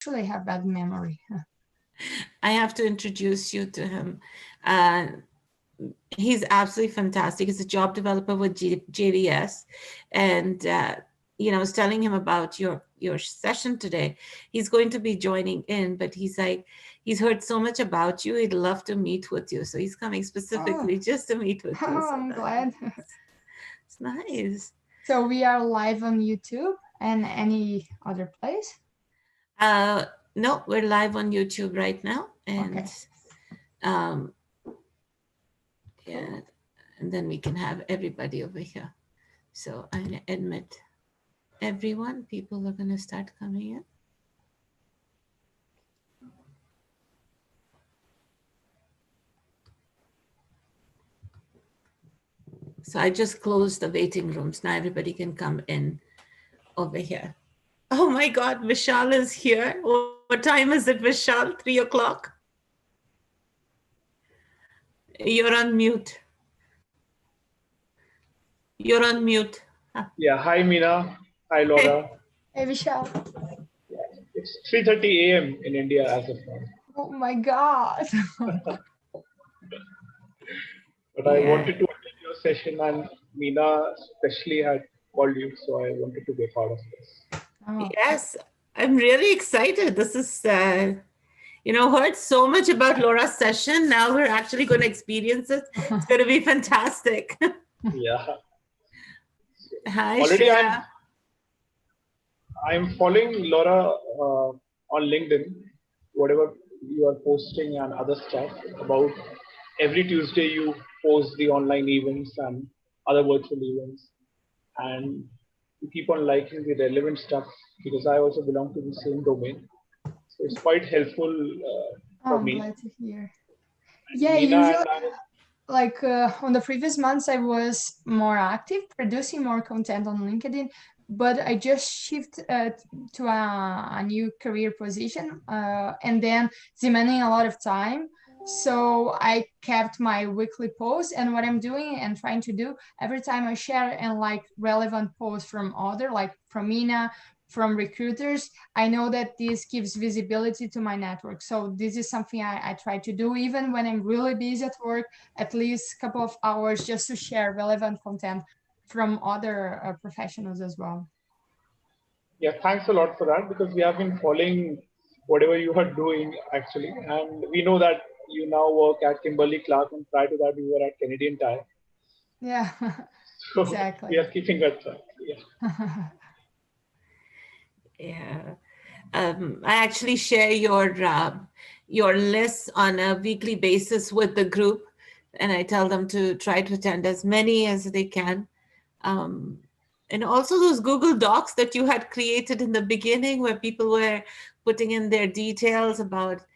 actually have bad memory. I have to introduce you to him. He's absolutely fantastic. He's a job developer with JDS, and I was telling him about your session today. He's going to be joining in, but he's like, he's heard so much about you. He'd love to meet with you, so he's coming specifically just to meet with you. So I'm glad. it's nice. So we are live on YouTube and any other place? No, we're live on YouTube right now, and Okay. Yeah, and then we can have everybody over here. So I admit everyone, people are going to start coming in. So I just closed the waiting rooms. Now everybody can come in over here. Oh my God, Vishal is here. What time is it, Vishal? 3:00? You're on mute. You're on mute. Yeah, hi Meena. Hi Laura. Hey Vishal. It's 3:30 a.m. in India as of now. Oh my God. But I wanted to attend your session, and Meena especially had called you, so I wanted to be a part of this. Oh. Yes, I'm really excited. This is, heard so much about Laura's session. Now we're actually going to experience it. It's going to be fantastic. Yeah. Hi, Already Shreya. I'm following Laura on LinkedIn, whatever you are posting and other stuff about every Tuesday you post the online events and other virtual events, and you keep on liking the relevant stuff because I also belong to the same domain. So it's quite helpful for I'm me. glad to hear. And Yeah, Meena usually, and on the previous months, I was more active, producing more content on LinkedIn, but I just shifted to a new career position, and then demanding a lot of time. So I kept my weekly posts, and what I'm doing and trying to do every time I share and like relevant posts from other, like from Mina, from recruiters, I know that this gives visibility to my network. So this is something I try to do even when I'm really busy at work, at least a couple of hours just to share relevant content from other professionals as well. yeah, thanks a lot for that because we have been following whatever you are doing actually, and we know that you now work at Kimberly Clark, and prior to that you were at Canadian Tire. Yeah, So exactly. we are keeping that track. Yeah. Yeah. I actually share your lists on a weekly basis with the group, and I tell them to try to attend as many as they can. And also those Google Docs that you had created in the beginning where people were putting in their details about,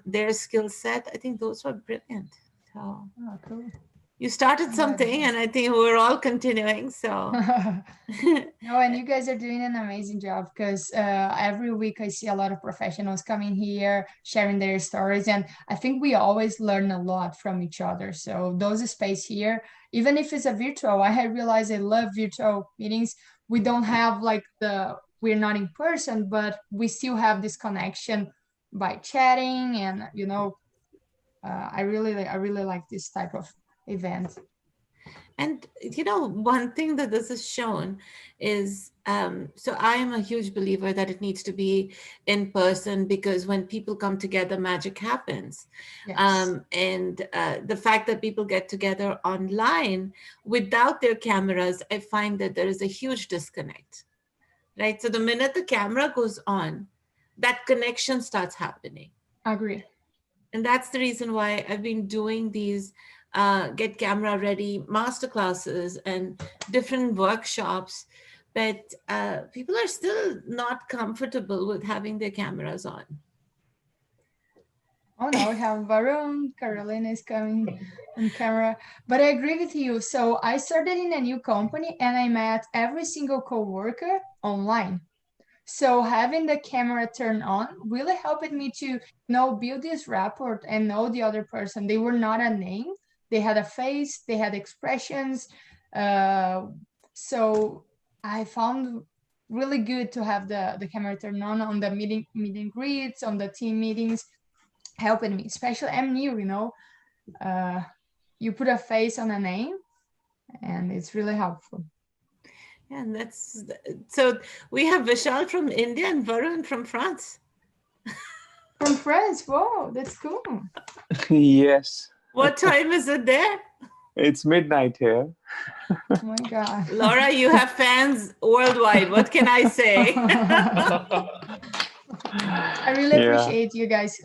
their skill set. I think those were brilliant. So Oh, cool. you started something, and I think we're all continuing. So No, and you guys are doing an amazing job because every week I see a lot of professionals coming here, sharing their stories, and I think we always learn a lot from each other. So those space here, even if it's a virtual, I realize I love virtual meetings. We don't have we're not in person, but we still have this connection by chatting, and I really like this type of event. And one thing that this has shown is, so I am a huge believer that it needs to be in person because when people come together, magic happens. Yes. And the fact that people get together online without their cameras, I find that there is a huge disconnect, right? So the minute the camera goes on, that connection starts happening. I agree. And that's the reason why I've been doing these get camera ready masterclasses and different workshops. But people are still not comfortable with having their cameras on. Oh, now we have Varun. Carolina is coming on camera. But I agree with you. So I started in a new company and I met every single coworker online. So having the camera turned on really helped me to build this rapport and know the other person. They were not a name. They had a face, they had expressions. So I found really good to have the camera turned on the meeting greets, on the team meetings, helping me. Especially I'm new, you put a face on a name, and it's really helpful. And that's so we have Vishal from India and Varun from France. From France, whoa, that's cool. Yes, What time is it there? it's midnight here. Oh my God. Laura, you have fans worldwide. What can I say? I really Yeah. appreciate you guys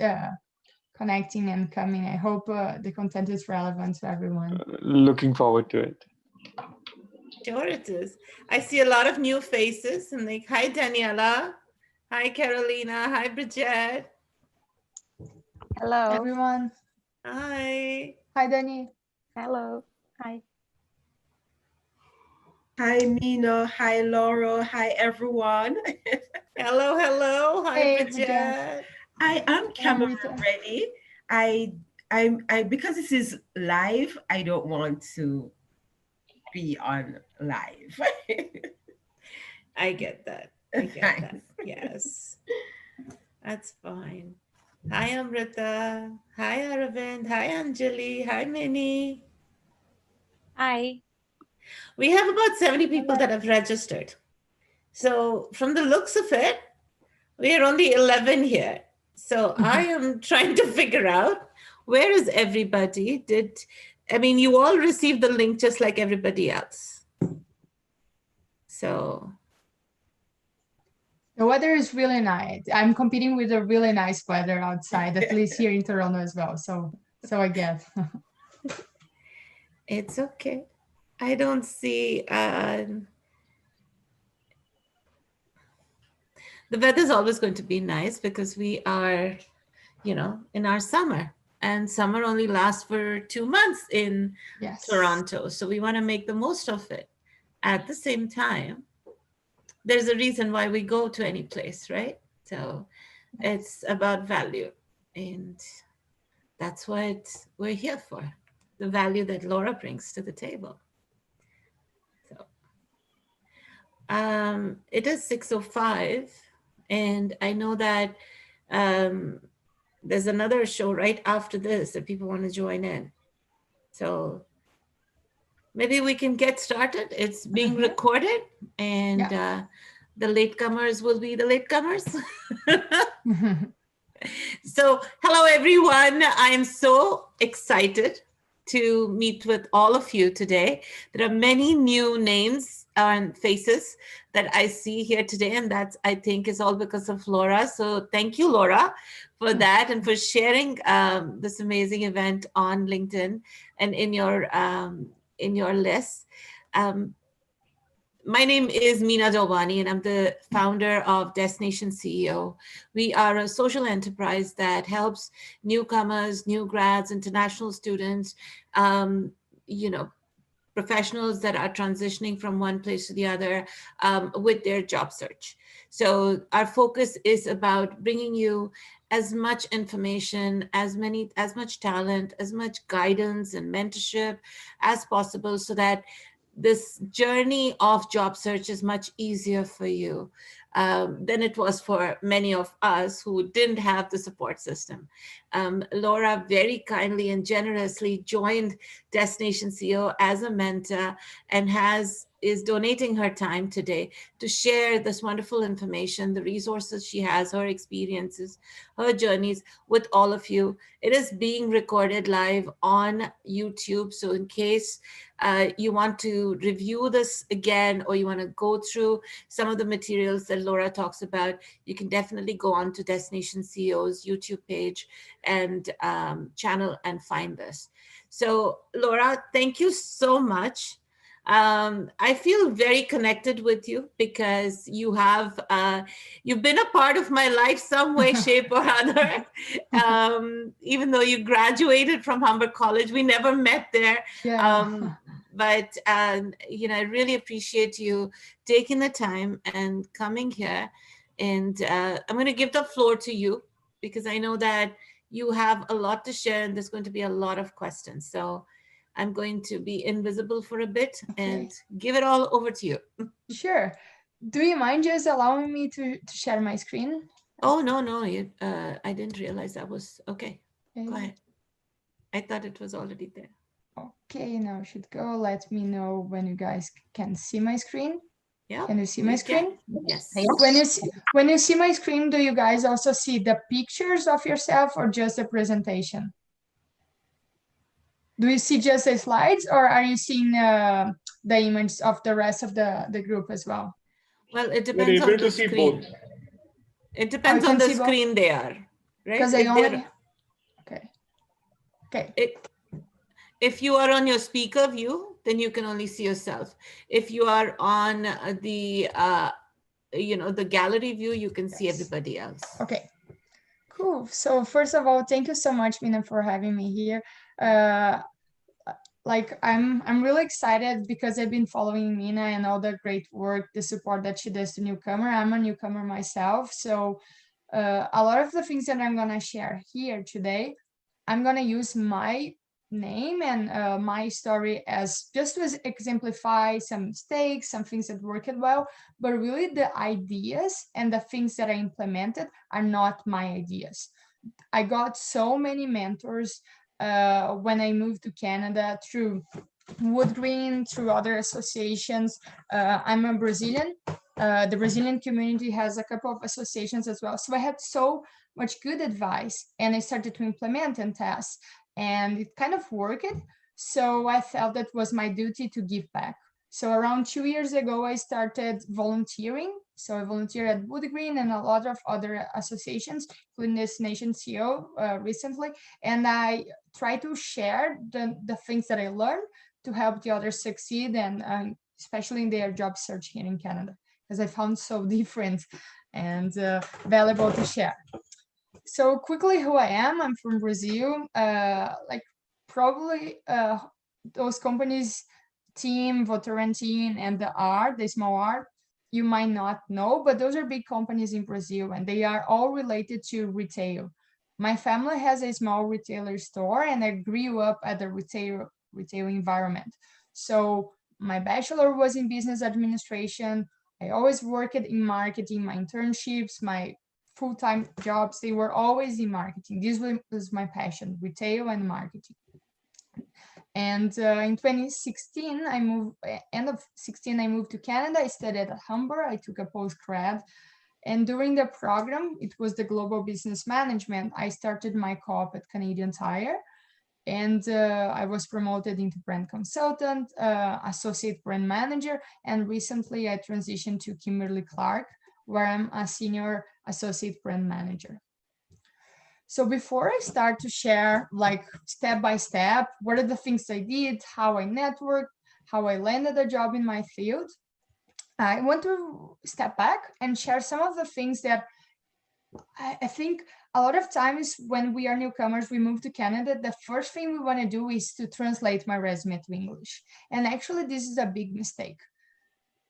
connecting and coming. I hope the content is relevant to everyone. Looking forward to it. Sure it is. I see a lot of new faces and like, hi Daniela, hi Carolina, hi Bridget. Hello. Everyone. Hi. Hi, Dani. Hello. Hi. Hi, Nina. Hi, Laura. Hi, everyone. Hello, hello. Hi, Hey, Bridget. Bridget. I am camera Rita. ready. I because this is live, I don't want to be on live. I get that. I get that. Yes. That's fine. Hi, Amrita. Hi, Aravind. Hi, Anjali. Hi, Minnie. Hi. We have about 70 people that have registered. So from the looks of it, we are only 11 here. So I am trying to figure out, where is everybody? You all received the link just like everybody else. So The weather is really nice. I'm competing with a really nice weather outside, at least here in Toronto as well. So I guess. it's okay. I don't see, the weather is always going to be nice because we are, in our summer, and summer only lasts for 2 months in Yes. Toronto. So we want to make the most of it. At the same time, there's a reason why we go to any place, right? So it's about value, and that's what we're here for, the value that Laura brings to the table. So it is 6:05, and I know that there's another show right after this that people want to join in. So maybe we can get started. It's being recorded, and the latecomers will be the latecomers. So hello, everyone. I'm so excited to meet with all of you today. There are many new names and faces that I see here today, and that's, I think, is all because of Laura. So thank you, Laura, for that and for sharing this amazing event on LinkedIn and in your list. My name is Meena Dalwani, and I'm the founder of Destination CEO. We are a social enterprise that helps newcomers, new grads, international students, professionals that are transitioning from one place to the other with their job search. So our focus is about bringing you as much information, as much talent, as much guidance and mentorship as possible, so that this journey of job search is much easier for you than it was for many of us who didn't have the support system. Laura very kindly and generously joined Destination CEO as a mentor and is donating her time today to share this wonderful information, the resources she has, her experiences, her journeys with all of you. It is being recorded live on YouTube. So in case you want to review this again, or you want to go through some of the materials that Laura talks about, you can definitely go on to Destination CEO's YouTube page and channel and find this. So Laura, thank you so much. I feel very connected with you because you've been a part of my life some way, shape or other. Even though you graduated from Humber College, we never met there. Yeah. But I really appreciate you taking the time and coming here. And I'm going to give the floor to you because I know that you have a lot to share and there's going to be a lot of questions. So I'm going to be invisible for a bit and give it all over to you. Sure. Do you mind just allowing me to share my screen? Oh, no, I didn't realize that was, okay, go ahead. I thought it was already there. Okay, now it should go. Let me know when you guys can see my screen. Yeah. Can you see my screen? Yes. When you see my screen, do you guys also see the pictures of yourself or just the presentation? Do you see just the slides, or are you seeing the image of the rest of the group as well? Well, it You're depends on able the to see screen. both. It depends on the screen they are, right? Because I only, okay. If you are on your speaker view, then you can only see yourself. If you are on the the gallery view, you can see everybody else. Okay, cool. So first of all, thank you so much, Mina, for having me here. Like I'm really excited because I've been following Mina and all the great work, the support that she does to newcomer. I'm a newcomer myself, so a lot of the things that I'm gonna share here today, I'm gonna use my name and my story as just to exemplify some mistakes, some things that worked well, but really the ideas and the things that I implemented are not my ideas. I got so many mentors when I moved to Canada through Wood Green, through other associations. I'm a Brazilian. The Brazilian community has a couple of associations as well. So I had so much good advice and I started to implement and test, and it kind of worked. So I felt that was my duty to give back. So around 2 years ago, I started volunteering. So I volunteered at Wood Green and a lot of other associations, including Destination CO recently. And I try to share the things that I learned to help the others succeed, and especially in their job search here in Canada, because I found so different and valuable to share. So quickly, who I am, I'm from Brazil. Like probably those companies, Team, Votorantim, and the R, the small R, you might not know, but those are big companies in Brazil and they are all related to retail. My family has a small retailer store and I grew up at the retail environment. So my bachelor was in business administration. I always worked in marketing, my internships, my full-time jobs, they were always in marketing. This was my passion, retail and marketing. And in 2016, end of 16, I moved to Canada. I studied at Humber. I took a post-grad. And during the program, it was the Global Business Management. I started my co-op at Canadian Tire. And I was promoted into brand consultant, associate brand manager. And recently I transitioned to Kimberly-Clark, where I'm a senior associate brand manager. So before I start to share like step by step, what are the things I did, how I networked, how I landed a job in my field, I want to step back and share some of the things that I think a lot of times when we are newcomers, we move to Canada, the first thing we want to do is to translate my resume to English. And actually, this is a big mistake.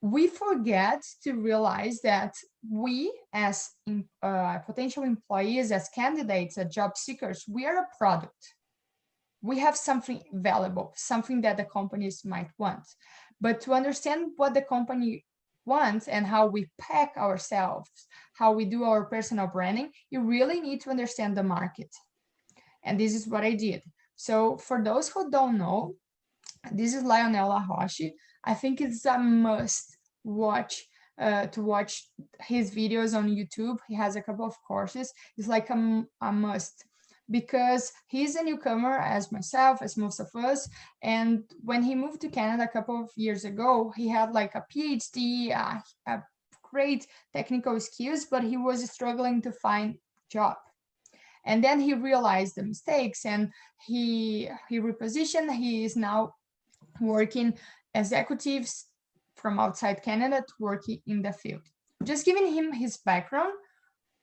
We forget to realize that we as potential employees, as candidates, as job seekers, we are a product. We have something valuable, something that the companies might want. But to understand what the company wants and how we pack ourselves, how we do our personal branding, you really need to understand the market. And this is what I did. So for those who don't know, this is Lionel Laroche. I think it's a must watch to watch his videos on YouTube. He has a couple of courses. It's like a must because he's a newcomer as myself, as most of us. And when he moved to Canada a couple of years ago, he had like a PhD, a great technical skills, but he was struggling to find job. And then he realized the mistakes and he repositioned. He is now working executives from outside Canada to work in the field. Just giving him his background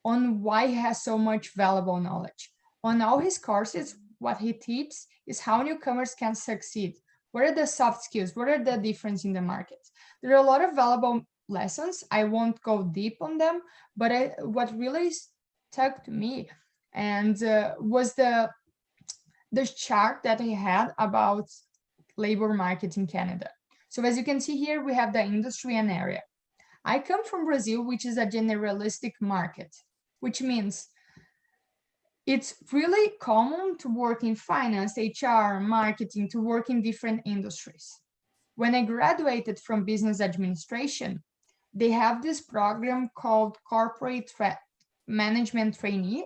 on why he has so much valuable knowledge. On all his courses, what he teaches is how newcomers can succeed. What are the soft skills? What are the difference in the market? There are a lot of valuable lessons. I won't go deep on them, but what really stuck to me and was the chart that he had about labor market in Canada. So as you can see here, we have the industry and area. I come from Brazil, which is a generalistic market, which means it's really common to work in finance, HR, marketing, to work in different industries. When I graduated from business administration, they have this program called corporate management trainee,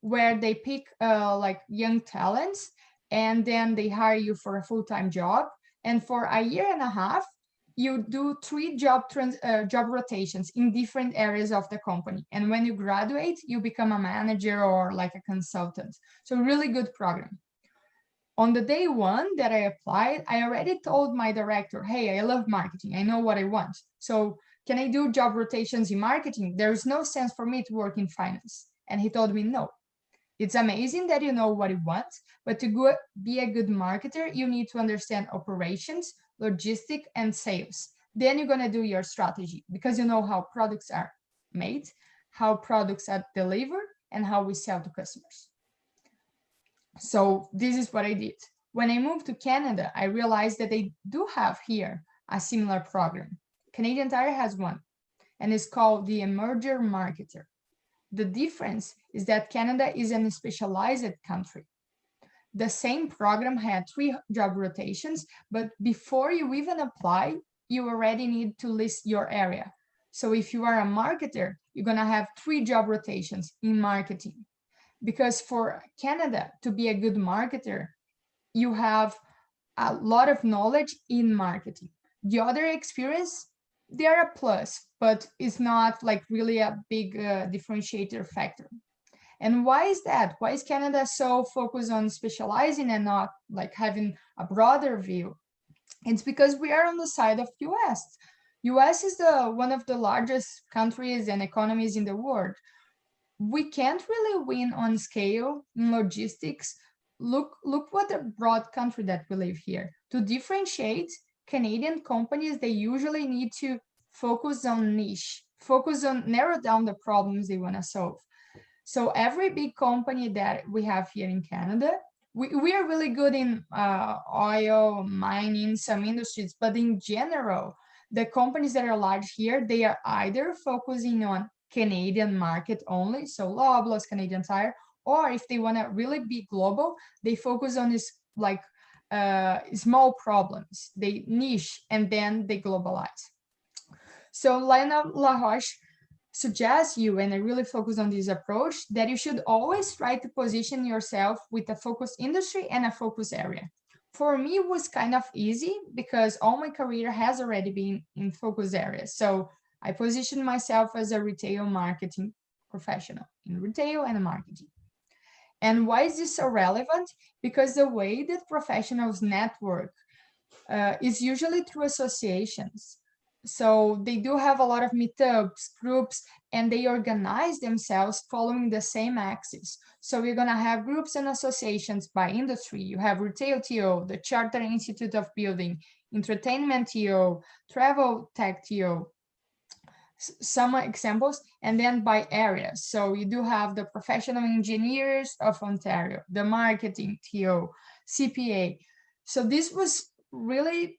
where they pick like young talents, and then they hire you for a full-time job. And for a year and a half, you do 3 job rotations in different areas of the company. And when you graduate, you become a manager or like a consultant. So really good program. On the day one that I applied, I already told my director, hey, I love marketing. I know what I want. So can I do job rotations in marketing? There's no sense for me to work in finance. And he told me, no. It's amazing that you know what you want, but to be a good marketer, you need to understand operations, logistics, and sales. Then you're going to do your strategy because you know how products are made, how products are delivered, and how we sell to customers. So this is what I did. When I moved to Canada, I realized that they do have here a similar program. Canadian Tire has one, and it's called the Emerger Marketer. The difference is that Canada is a specialized country. The same program had 3 job rotations, but before you even apply, you already need to list your area. So if you are a marketer, you're going to have 3 job rotations in marketing. Because for Canada to be a good marketer, you have a lot of knowledge in marketing. The other experience, they are a plus, but it's not like really a big differentiator factor. And why is that? Why is Canada so focused on specializing and not like having a broader view? It's because we are on the side of US. US is one of the largest countries and economies in the world. We can't really win on scale in logistics. Look what a broad country that we live here. To differentiate, Canadian companies, they usually need to focus on niche, narrow down the problems they want to solve. So every big company that we have here in Canada, we are really good in oil, mining, some industries, but in general, the companies that are large here, they are either focusing on Canadian market only, so Loblaws, Canadian Tire, or if they want to really be global, they focus on this like small problems, they niche, and then they globalize. So Lena LaRoche suggests you, and I really focus on this approach, that you should always try to position yourself with a focus industry and a focus area. For me, it was kind of easy because all my career has already been in focus areas. So I positioned myself as a retail marketing professional in retail and marketing. And why is this so relevant? Because the way that professionals network is usually through associations. So they do have a lot of meetups, groups, and they organize themselves following the same axis. So you're going to have groups and associations by industry. You have Retail TO, the Charter Institute of Building, Entertainment TO, Travel Tech TO, some examples, and then by areas. So you do have the Professional Engineers of Ontario, the Marketing TO, CPA. So this was really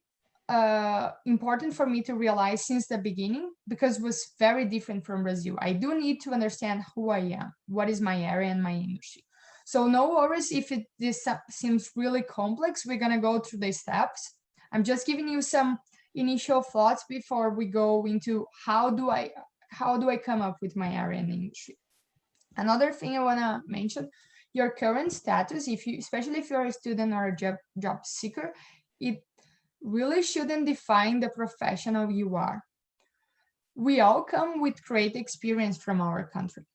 important for me to realize since the beginning, because it was very different from Brazil. I do need to understand who I am, what is my area and my industry. So no worries if this seems really complex. We're going to go through the steps. I'm just giving you some initial thoughts before we go into how do I come up with my area and industry. Another thing I want to mention, your current status, especially if you're a student or a job seeker, it really shouldn't define the professional you are. We all come with great experience from our country,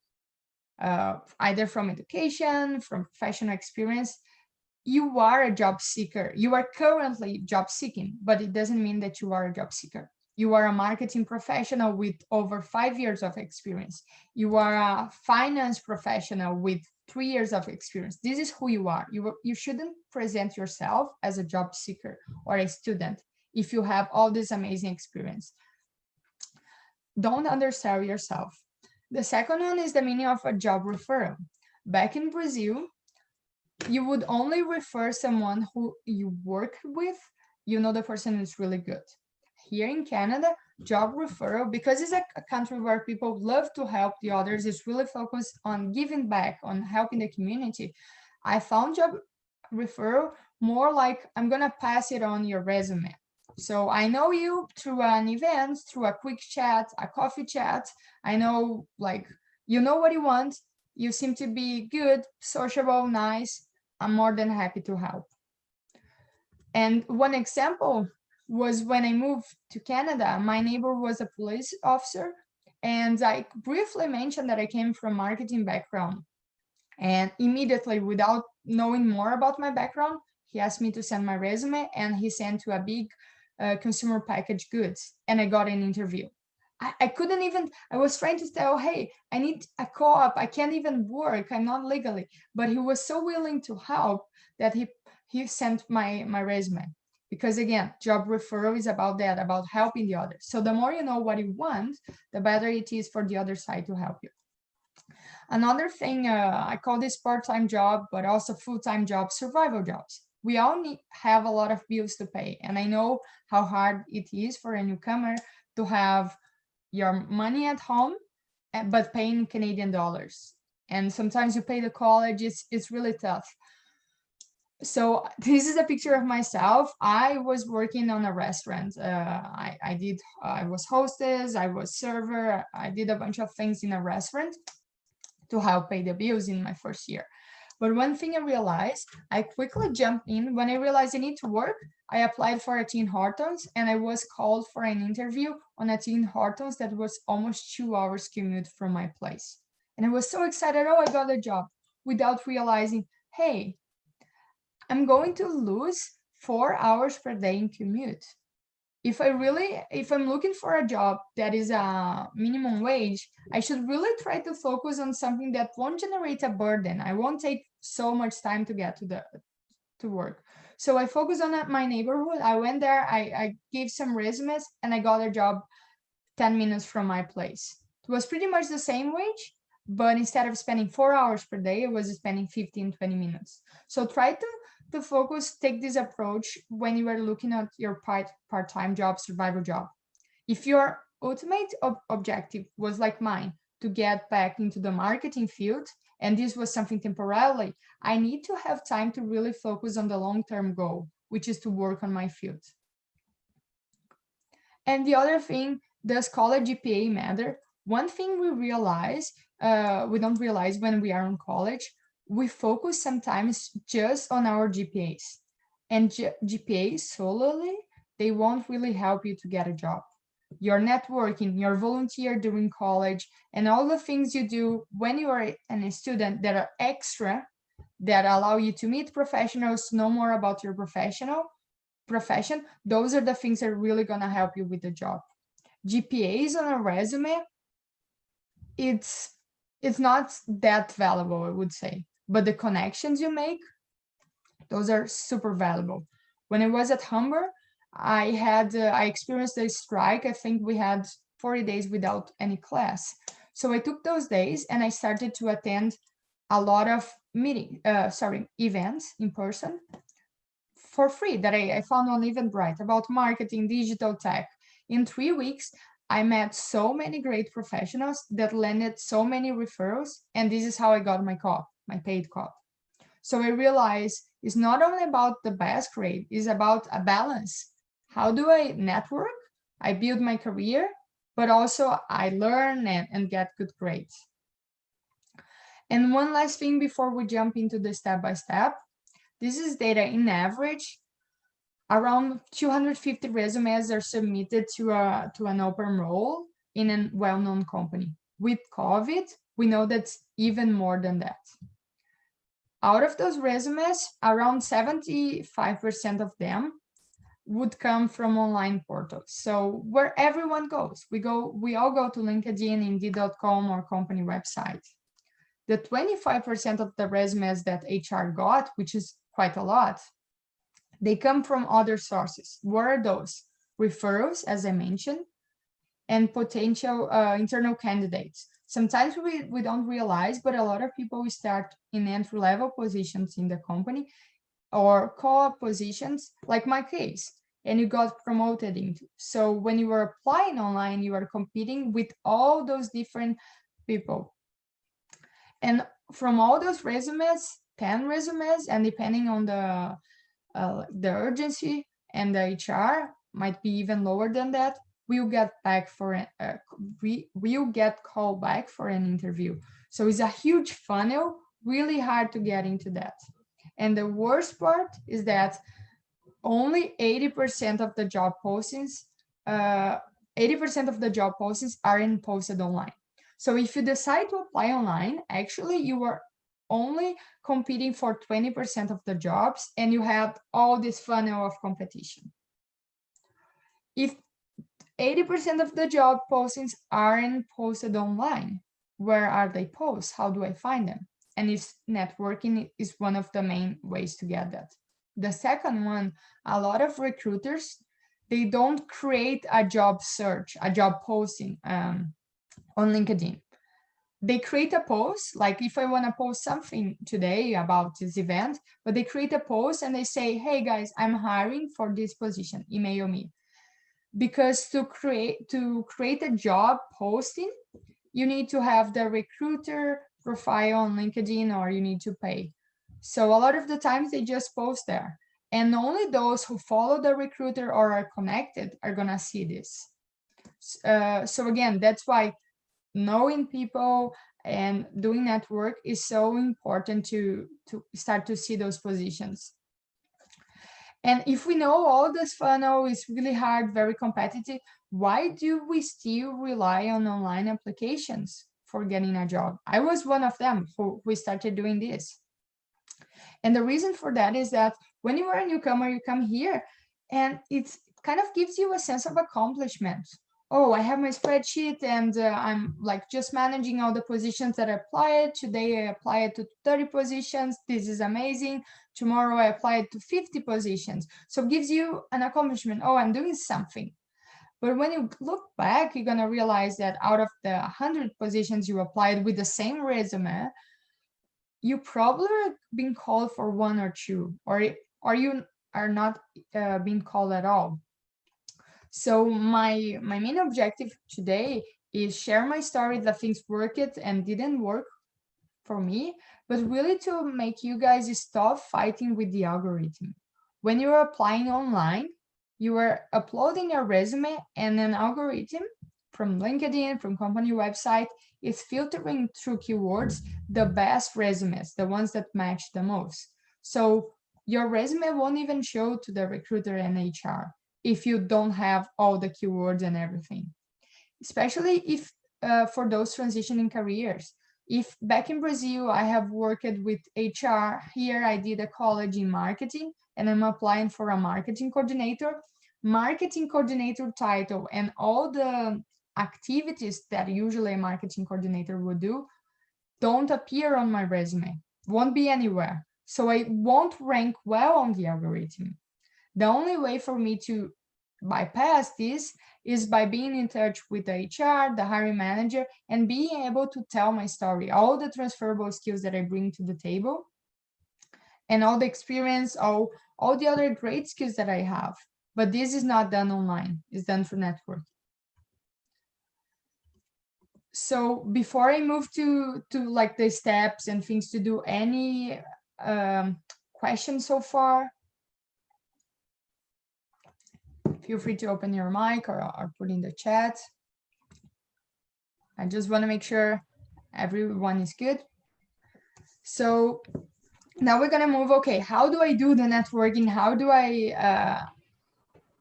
either from education, from professional experience. You are a job seeker. You are currently job seeking, but it doesn't mean that you are a job seeker. You are a marketing professional with over 5 years of experience. You are a finance professional with 3 years of experience. This is who you are. You shouldn't present yourself as a job seeker or a student if you have all this amazing experience. Don't undersell yourself. The second one is the meaning of a job referral. Back in Brazil, you would only refer someone who you work with, you know the person is really good. Here in Canada, job referral, because it's a country where people love to help the others, it's really focused on giving back, on helping the community. I found job referral more like I'm gonna pass it on your resume. So I know you through an event, through a quick chat, a coffee chat. I know, like, you know what you want. You seem to be good, sociable, nice. I'm more than happy to help. And one example was when I moved to Canada, my neighbor was a police officer, and I briefly mentioned that I came from marketing background. And immediately, without knowing more about my background, he asked me to send my resume, and he sent to a big consumer packaged goods, and I got an interview. I couldn't even, I was trying to tell, hey, I need a co-op, I can't even work, I'm not legally. But he was so willing to help that he sent my resume. Because again, job referral is about that, about helping the others. So the more you know what you want, the better it is for the other side to help you. Another thing, I call this part-time job, but also full-time job, survival jobs. We all have a lot of bills to pay. And I know how hard it is for a newcomer to have your money at home, but paying Canadian dollars. And sometimes you pay the college, it's really tough. So this is a picture of myself. I was working on a restaurant. I was hostess, I was server, I did a bunch of things in a restaurant to help pay the bills in my first year. But one thing I realized, I quickly jumped in. When I realized I need to work, I applied for a Tim Hortons, and I was called for an interview on a Tim Hortons that was almost 2 hours commute from my place. And I was so excited, oh, I got a job, without realizing, hey, I'm going to lose 4 hours per day in commute. If I'm looking for a job that is a minimum wage, I should really try to focus on something that won't generate a burden. I won't take so much time to get to work. So I focused on my neighborhood. I went there, I gave some resumes, and I got a job 10 minutes from my place. It was pretty much the same wage, but instead of spending 4 hours per day, I was spending 15, 20 minutes. So try to focus, take this approach when you are looking at your part-time job, survival job. If your ultimate objective was like mine, to get back into the marketing field, and this was something temporarily, I need to have time to really focus on the long-term goal, which is to work on my field. And the other thing, does college GPA matter? One thing we don't realize when we are in college, we focus sometimes just on our GPAs. And GPAs solely, they won't really help you to get a job. Your networking, your volunteer during college, and all the things you do when you are a student that are extra, that allow you to meet professionals, know more about your profession, those are the things that are really gonna help you with the job. GPAs on a resume, it's not that valuable, I would say. But the connections you make, those are super valuable. When I was at Humber, I experienced a strike. I think we had 40 days without any class. So I took those days and I started to attend a lot of events in person for free that I found on Eventbrite about marketing, digital tech. In 3 weeks, I met so many great professionals that landed so many referrals, and this is how I got my paid co-op. So I realized it's not only about the best grade, it's about a balance. How do I network? I build my career, but also I learn and get good grades. And one last thing before we jump into the step-by-step, this is data. In average, around 250 resumes are submitted to an open role in a well-known company. With COVID, we know that's even more than that. Out of those resumes, around 75% of them would come from online portals. So where everyone goes, we all go to LinkedIn, Indeed.com, or company website. The 25% of the resumes that HR got, which is quite a lot, they come from other sources. What are those? Referrals, as I mentioned, and potential internal candidates. Sometimes we don't realize, but a lot of people start in entry-level positions in the company or co-op positions, like my case. and you got promoted into. So when you were applying online, you are competing with all those different people. And from all those resumes, 10 resumes, and depending on the urgency and the HR might be even lower than that, we'll get back for we'll get called back for an interview. So it's a huge funnel, really hard to get into that. And the worst part is that only 80% of the job postings, 80% of the job postings aren't posted online. So if you decide to apply online, actually you are only competing for 20% of the jobs, and you have all this funnel of competition. If 80% of the job postings aren't posted online, where are they posted? How do I find them? And networking is one of the main ways to get that. The second one, a lot of recruiters, they don't create a job search, a job posting on LinkedIn. They create a post, like if I want to post something today about this event, but they create a post and they say, hey guys, I'm hiring for this position, email me. Because to create a job posting, you need to have the recruiter profile on LinkedIn, or you need to pay. So a lot of the times they just post there, and only those who follow the recruiter or are connected are gonna see this. So again, that's why knowing people and doing network is so important to start to see those positions. And if we know all this funnel is really hard, very competitive, why do we still rely on online applications for getting a job? I was one of them who started doing this. And the reason for that is that when you are a newcomer, you come here and it kind of gives you a sense of accomplishment. Oh, I have my spreadsheet and I'm like just managing all the positions that I applied. Today I applied to 30 positions. This is amazing. Tomorrow I applied to 50 positions. So it gives you an accomplishment. Oh, I'm doing something. But when you look back, you're going to realize that out of the 100 positions you applied with the same resume, you probably are being called for one or two, or you are not being called at all. So my main objective today is share my story that things worked and didn't work for me, but really to make you guys stop fighting with the algorithm. When you're applying online, you are uploading your resume, and an algorithm from LinkedIn, from company website, is filtering through keywords the best resumes, the ones that match the most. So your resume won't even show to the recruiter and HR if you don't have all the keywords and everything, especially if for those transitioning careers. If back in Brazil, I have worked with HR, here I did a college in marketing and I'm applying for a marketing coordinator title and all the activities that usually a marketing coordinator would do don't appear on my resume, won't be anywhere. So I won't rank well on the algorithm. The only way for me to bypass this is by being in touch with the HR, the hiring manager, and being able to tell my story, all the transferable skills that I bring to the table, and all the experience, all the other great skills that I have. But this is not done online, it's done through network. So before I move to like the steps and things to do, any questions so far? Feel free to open your mic or put in the chat. I just want to make sure everyone is good. So now we're going to move. Okay, how do I do the networking? How do I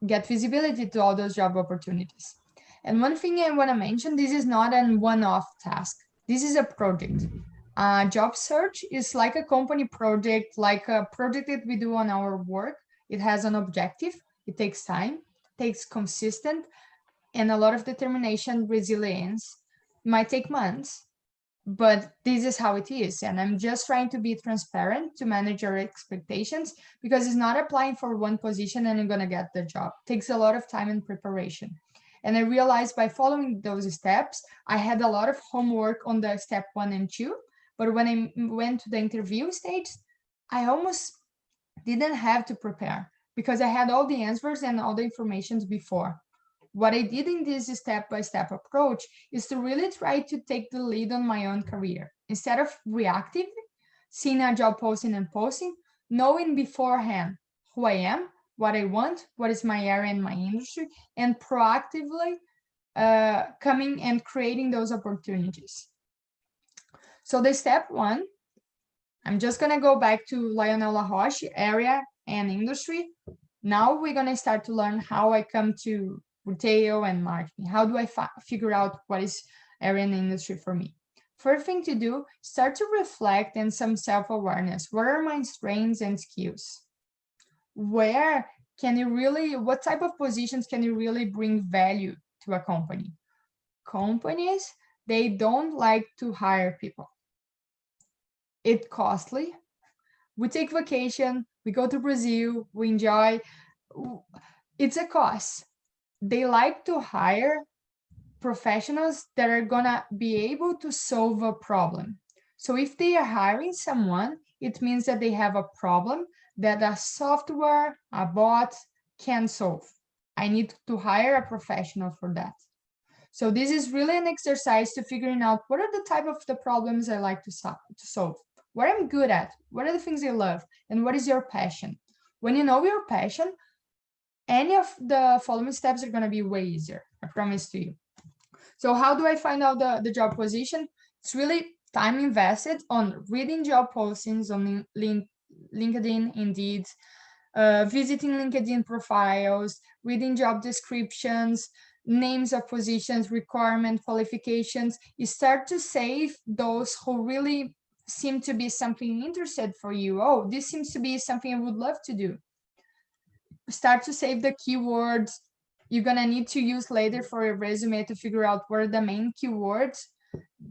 get visibility to all those job opportunities? And one thing I want to mention, this is not a one-off task. This is a project. Jobsearch is like a company project, like a project that we do on our work. It has an objective. It takes time, takes consistent, and a lot of determination, resilience. It might take months, but this is how it is. And I'm just trying to be transparent to manage your expectations, because it's not applying for one position and you're going to get the job. It takes a lot of time and preparation. And I realized by following those steps, I had a lot of homework on the step 1 and 2. But when I went to the interview stage, I almost didn't have to prepare. because I had all the answers and all the information before. What I did in this step-by-step approach is to really try to take the lead on my own career. Instead of reactive, seeing a job posting and posting, knowing beforehand who I am, what I want, what is my area and my industry, and proactively coming and creating those opportunities. So the step one, I'm just gonna go back to Lionel Laroche, area and industry. Now we're gonna start to learn how I come to retail and marketing. How do I figure out what is area and industry for me? First thing to do, start to reflect and some self-awareness. What are my strengths and skills? Where can you really, what type of positions can you really bring value to a company? Companies, they don't like to hire people. It's costly. We take vacation, we go to Brazil, we enjoy. It's a cost. They like to hire professionals that are gonna be able to solve a problem. So if they are hiring someone, it means that they have a problem that a software, a bot can solve. I need to hire a professional for that. So this is really an exercise to figuring out what are the type of the problems I like to solve, what I'm good at, what are the things I love, and what is your passion. When you know your passion, any of the following steps are going to be way easier, I promise to you. So how do I find out the job position? It's really time invested on reading job postings on LinkedIn, Indeed, visiting LinkedIn profiles, reading job descriptions, names of positions, requirement, qualifications. You start to save those who really seem to be something interested for you. Oh, this seems to be something I would love to do. Start to save the keywords you're gonna need to use later for your resume to figure out what are the main keywords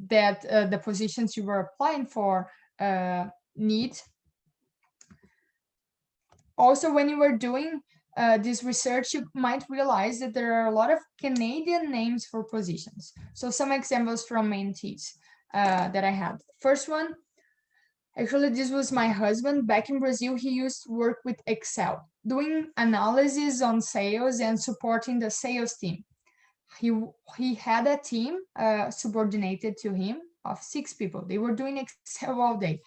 that the positions you were applying for need. Also, when you were doing this research, you might realize that there are a lot of Canadian names for positions. So some examples from mentees that I had. First one, actually, this was my husband. Back in Brazil, he used to work with Excel, doing analysis on sales and supporting the sales team. He had a team subordinated to him of 6 people. They were doing Excel all day.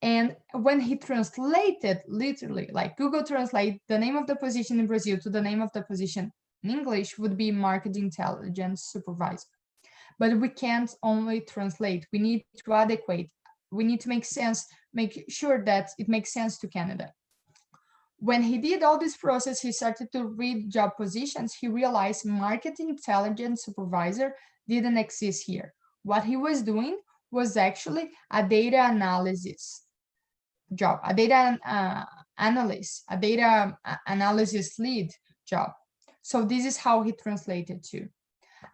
And when he translated, literally, like Google Translate, the name of the position in Brazil to the name of the position in English would be Market Intelligence Supervisor. But we can't only translate. We need to adequate. We need to make sure that it makes sense to Canada. When he did all this process, he started to read job positions. He realized Market Intelligence Supervisor didn't exist here. What he was doing was actually a data analysis job, a data analyst, a data analysis lead job. So this is how he translated to.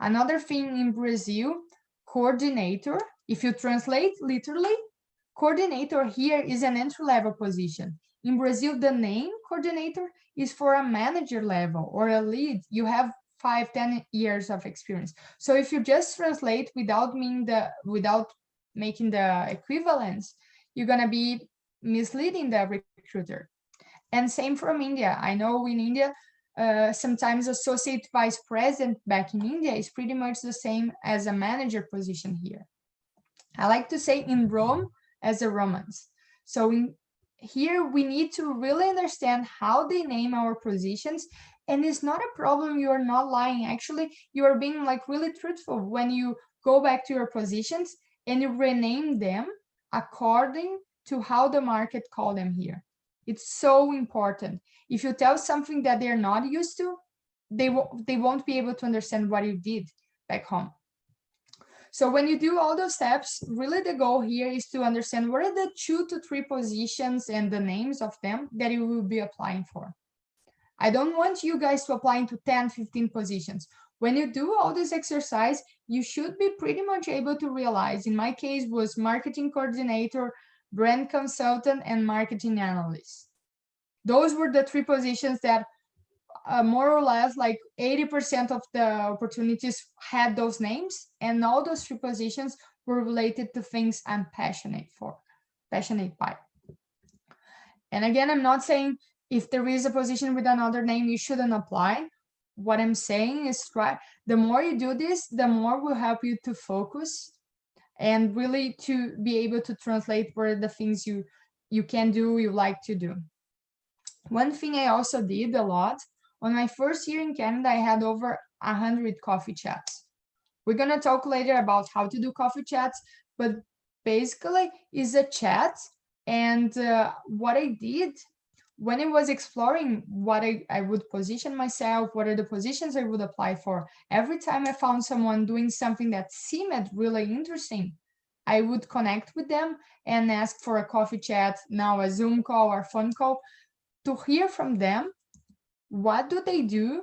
Another thing in Brazil, coordinator, if you translate literally, coordinator here is an entry-level position. In Brazil, the name coordinator is for a manager level or a lead. You have 5-10 years of experience. So if you just translate without making the equivalence, you're gonna be misleading the recruiter. And same from India. I know in India, sometimes associate vice president back in India is pretty much the same as a manager position here. I like to say in Rome as a Romans. So here we need to really understand how they name our positions. And it's not a problem, you are not lying. Actually, you are being like really truthful when you go back to your positions and you rename them according to how the market call them here. It's so important. If you tell something that they're not used to, they won't be able to understand what you did back home. So when you do all those steps, really the goal here is to understand what are the 2 to 3 positions and the names of them that you will be applying for. I don't want you guys to apply into 10, 15 positions. When you do all this exercise, you should be pretty much able to realize, in my case was marketing coordinator, brand consultant, and marketing analyst. Those were the 3 positions that more or less like 80% of the opportunities had those names, and all those 3 positions were related to things I'm passionate by. And again, I'm not saying if there is a position with another name, you shouldn't apply. What I'm saying is, the more you do this, the more will help you to focus and really to be able to translate what are the things you can do, you like to do. One thing I also did a lot, on my first year in Canada, I had over 100 coffee chats. We're gonna talk later about how to do coffee chats, but basically is a chat. And what I did when I was exploring what I would position myself, what are the positions I would apply for, every time I found someone doing something that seemed really interesting, I would connect with them and ask for a coffee chat, now a Zoom call or phone call, to hear from them, what do they do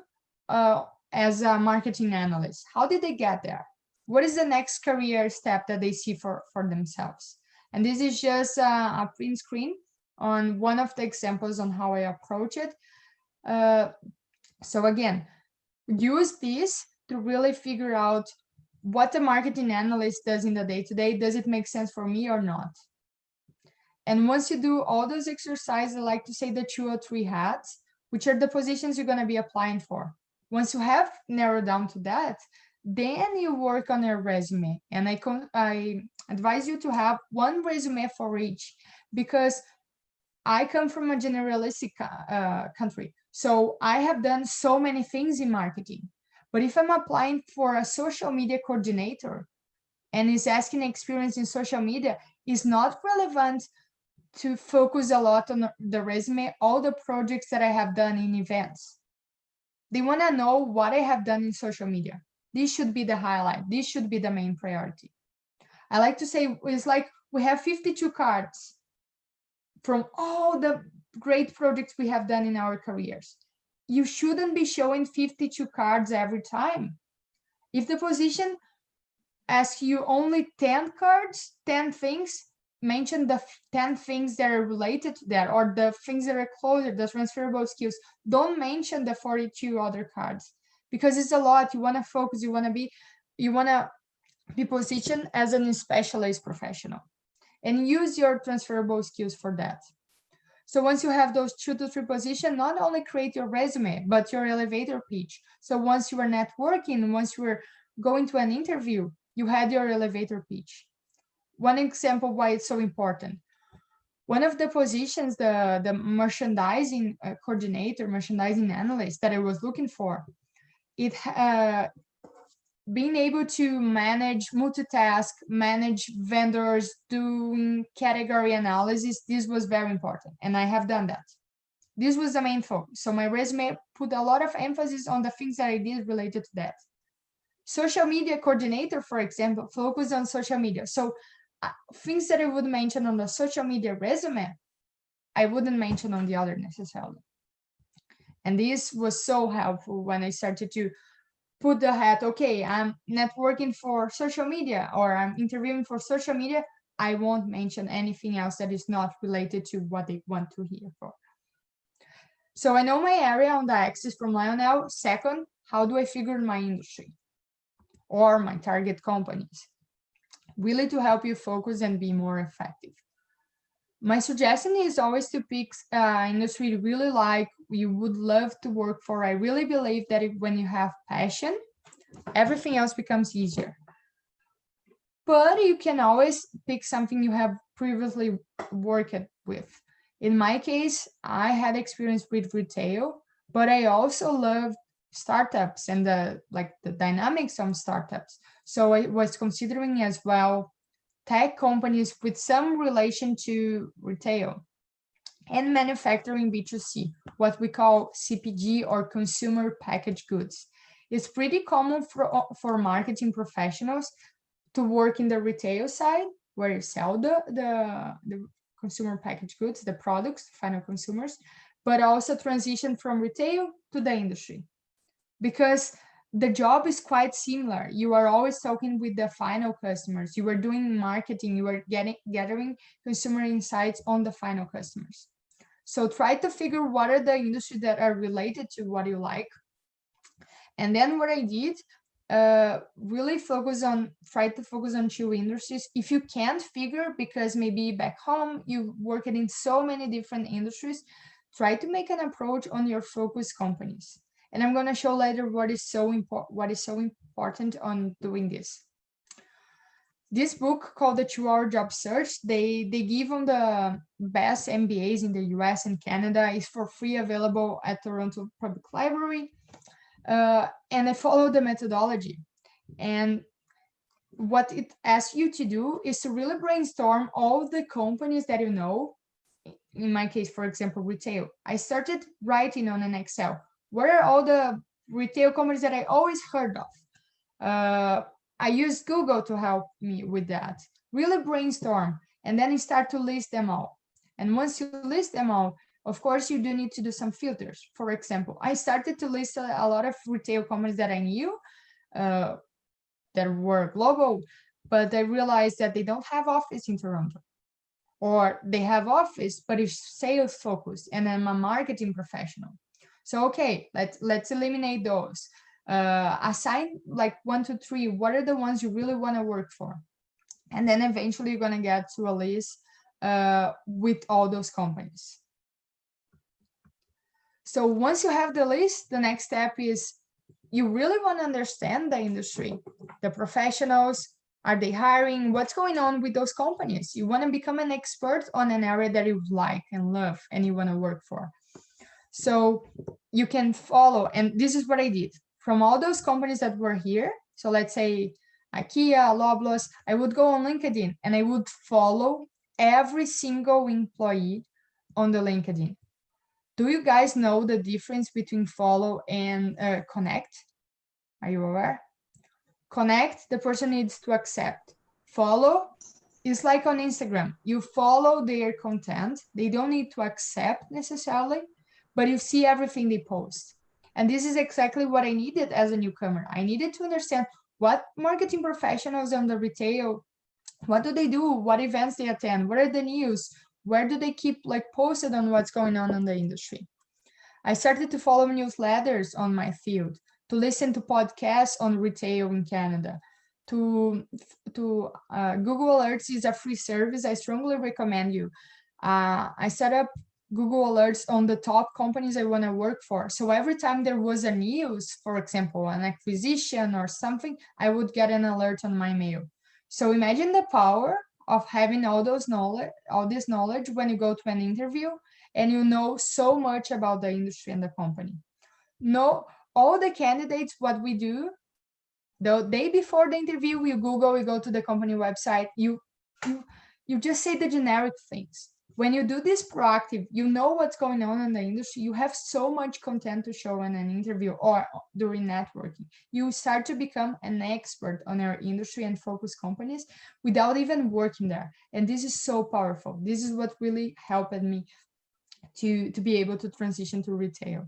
as a marketing analyst? How did they get there? What is the next career step that they see for themselves? And this is just a print screen on one of the examples on how I approach it. So again, use this to really figure out what the marketing analyst does in the day-to-day. Does it make sense for me or not? And once you do all those exercises, I like to say the 2 or 3 hats, which are the positions you're going to be applying for. Once you have narrowed down to that, then you work on your resume. And I advise you to have one resume for each, because I come from a generalistic country. So I have done so many things in marketing. But if I'm applying for a social media coordinator and is asking experience in social media, it's not relevant to focus a lot on the resume, all the projects that I have done in events. They want to know what I have done in social media. This should be the highlight. This should be the main priority. I like to say it's like we have 52 cards from all the great projects we have done in our careers. You shouldn't be showing 52 cards every time. If the position asks you only 10 cards, 10 things, mention the 10 things that are related to that, or the things that are closer, the transferable skills. Don't mention the 42 other cards, because it's a lot. You want to focus, you want to be positioned as an specialist professional, and use your transferable skills for that. So once you have those 2 to 3 positions, not only create your resume, but your elevator pitch. So once you are networking, once you are going to an interview, you had your elevator pitch. One example why it's so important. One of the positions, the merchandising coordinator, merchandising analyst that I was looking for, it being able to manage, multitask, manage vendors, doing category analysis, this was very important. And I have done that. This was the main focus. So my resume put a lot of emphasis on the things that I did related to that. Social media coordinator, for example, focus on social media. So things that I would mention on the social media resume, I wouldn't mention on the other necessarily. And this was so helpful when I started to put the hat, okay, I'm networking for social media, or I'm interviewing for social media. I won't mention anything else that is not related to what they want to hear for. So I know my area on the axis from Lionel. Second, how do I figure my industry or my target companies? Really to help you focus and be more effective. My suggestion is always to pick industry you really like, you would love to work for. I really believe that when you have passion, everything else becomes easier. But you can always pick something you have previously worked with. In my case, I had experience with retail, but I also love startups and the dynamics of startups. So I was considering as well tech companies with some relation to retail and manufacturing B2C, what we call CPG or consumer packaged goods. It's pretty common for marketing professionals to work in the retail side, where you sell the consumer packaged goods, the products, final consumers, but also transition from retail to the industry. Because the job is quite similar. You are always talking with the final customers. You are doing marketing. You are gathering consumer insights on the final customers. So try to figure what are the industries that are related to what you like. And then what I did, really try to focus on 2 industries. If you can't figure, because maybe back home you worked in so many different industries, try to make an approach on your focus companies. And I'm going to show later what is so important on doing this. This book called The 2-Hour Job Search, they give on the best MBAs in the US and Canada. Is for free, available at Toronto Public Library. And I follow the methodology. And what it asks you to do is to really brainstorm all the companies that you know. In my case, for example, retail. I started writing on an Excel. What are all the retail companies that I always heard of? I used Google to help me with that. Really brainstorm, and then you start to list them all. And once you list them all, of course, you do need to do some filters. For example, I started to list a lot of retail companies that I knew that were global, but I realized that they don't have office in Toronto. Or they have office, but it's sales focused, and I'm a marketing professional. So, okay, let's eliminate those. Assign like 1 to 3, what are the ones you really want to work for? And then eventually you're going to get to a list with all those companies. So once you have the list, the next step is you really want to understand the industry, the professionals. Are they hiring? What's going on with those companies? You want to become an expert on an area that you like and love and you want to work for. So you can follow, and this is what I did. From all those companies that were here, so let's say IKEA, Loblaws, I would go on LinkedIn and I would follow every single employee on the LinkedIn. Do you guys know the difference between follow and connect? Are you aware? Connect, the person needs to accept. Follow is like on Instagram. You follow their content. They don't need to accept necessarily, but you see everything they post. And this is exactly what I needed as a newcomer. I needed to understand what marketing professionals on the retail, what do they do? What events they attend? What are the news? Where do they keep like posted on what's going on in the industry? I started to follow newsletters on my field, to listen to podcasts on retail in Canada, to Google Alerts is a free service. I strongly recommend you. I set up Google Alerts on the top companies I want to work for. So every time there was a news, for example, an acquisition or something, I would get an alert on my mail. So imagine the power of having all this knowledge when you go to an interview and you know so much about the industry and the company. No, all the candidates, what we do, the day before the interview, you Google, you go to the company website, you just say the generic things. When you do this proactive, you know what's going on in the industry. You have so much content to show in an interview or during networking. You start to become an expert on our industry and focus companies without even working there. And this is so powerful. This is what really helped me to be able to transition to retail.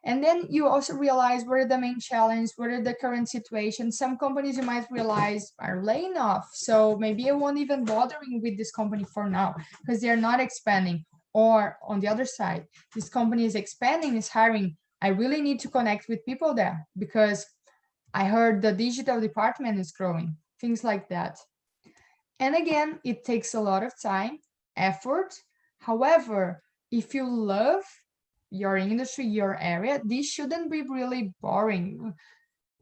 And then you also realize what are the main challenges, what are the current situations. Some companies you might realize are laying off. So maybe I won't even bothering with this company for now because they're not expanding. Or on the other side, this company is expanding, is hiring. I really need to connect with people there because I heard the digital department is growing, things like that. And again, it takes a lot of time, effort. However, if you love your industry, your area, this shouldn't be really boring.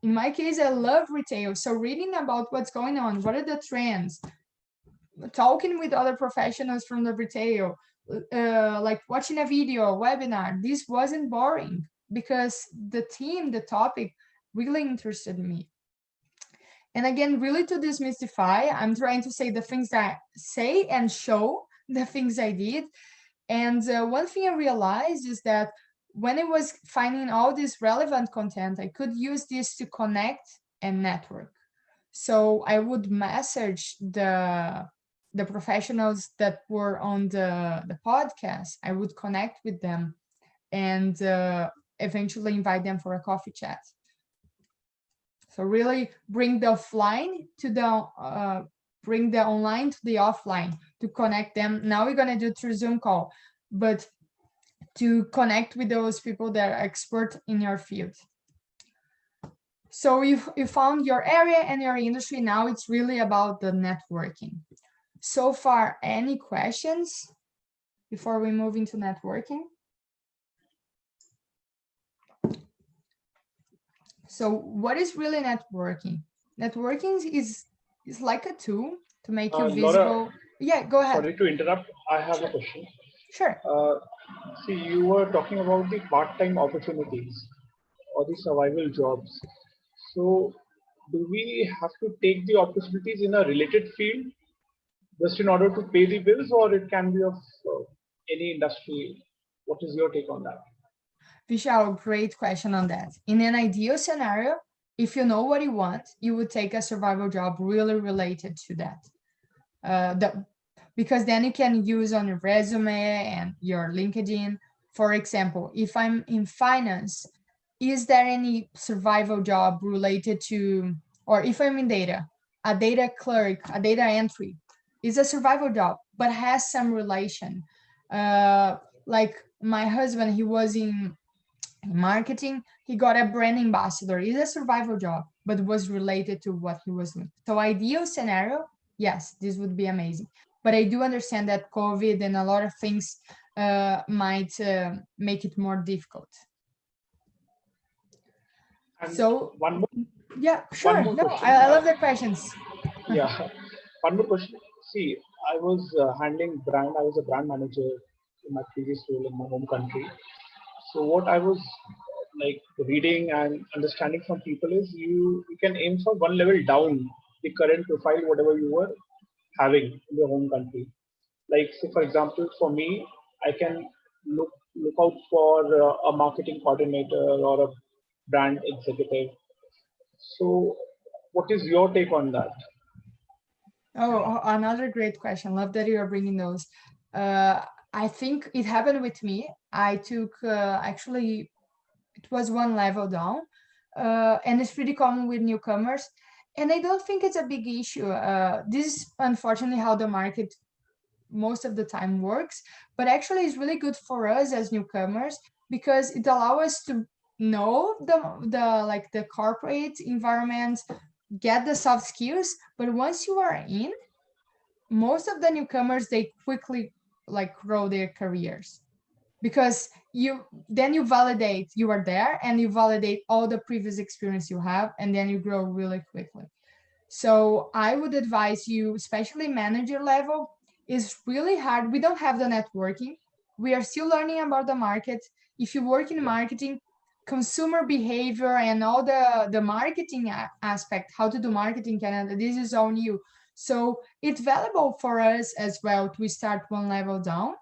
In my case, I love retail. So reading about what's going on, what are the trends, talking with other professionals from the retail, like watching a video, a webinar, this wasn't boring because the theme, the topic really interested me. And again, really to demystify, I'm trying to say the things that I say and show the things I did. And one thing I realized is that when I was finding all this relevant content, I could use this to connect and network. So I would message the professionals that were on the podcast. I would connect with them and eventually invite them for a coffee chat. So really bring the offline to the bring the online to the offline to connect them. Now we're going to do through Zoom call, but to connect with those people that are expert in your field. So you found your area and your industry. Now it's really about the networking. So far, any questions before we move into networking? So what is really networking? Networking is like a tool to make you Laura, visible. Yeah, go ahead. sorry to interrupt. I have a Sure. question. Sure. See, you were talking about the part-time opportunities or the survival jobs. So, do we have to take the opportunities in a related field just in order to pay the bills, or it can be of any industry? What is your take on that? Vishal, great question on that. In an ideal scenario, if you know what you want, you would take a survival job really related to that. Because then you can use on your resume and your LinkedIn. For example, if I'm in finance, is there any survival job related to, or if I'm in data, a data clerk, a data entry is a survival job, but has some relation. Like my husband, he was in marketing, he got a brand ambassador. It's a survival job, but was related to what he was doing. So ideal scenario, yes, this would be amazing. But I do understand that COVID and a lot of things might make it more difficult. And So one more, yeah, one sure. more No, question. I love the questions. Yeah, one more question. See, I was handling brand. I was a brand manager in my previous role in my home country. So what I was like reading and understanding from people is you can aim for one level down the current profile, whatever you were having in your home country. Like, say for example, for me, I can look out for a marketing coordinator or a brand executive. So, what is your take on that? Oh, another great question. Love that you are bringing those. I think it happened with me. I took actually, it was one level down, and it's pretty common with newcomers. And I don't think it's a big issue. This is unfortunately how the market most of the time works, but actually it's really good for us as newcomers because it allows us to know the corporate environment, get the soft skills. But once you are in, most of the newcomers, they quickly like grow their careers because you validate you are there and you validate all the previous experience you have, and then you grow really quickly. So I would advise you, especially manager level, is really hard. We don't have the networking. We are still learning about the market. If you work in marketing, consumer behavior and all the marketing aspect, how to do marketing in Canada, this is all new. So it's valuable for us as well to start one level down,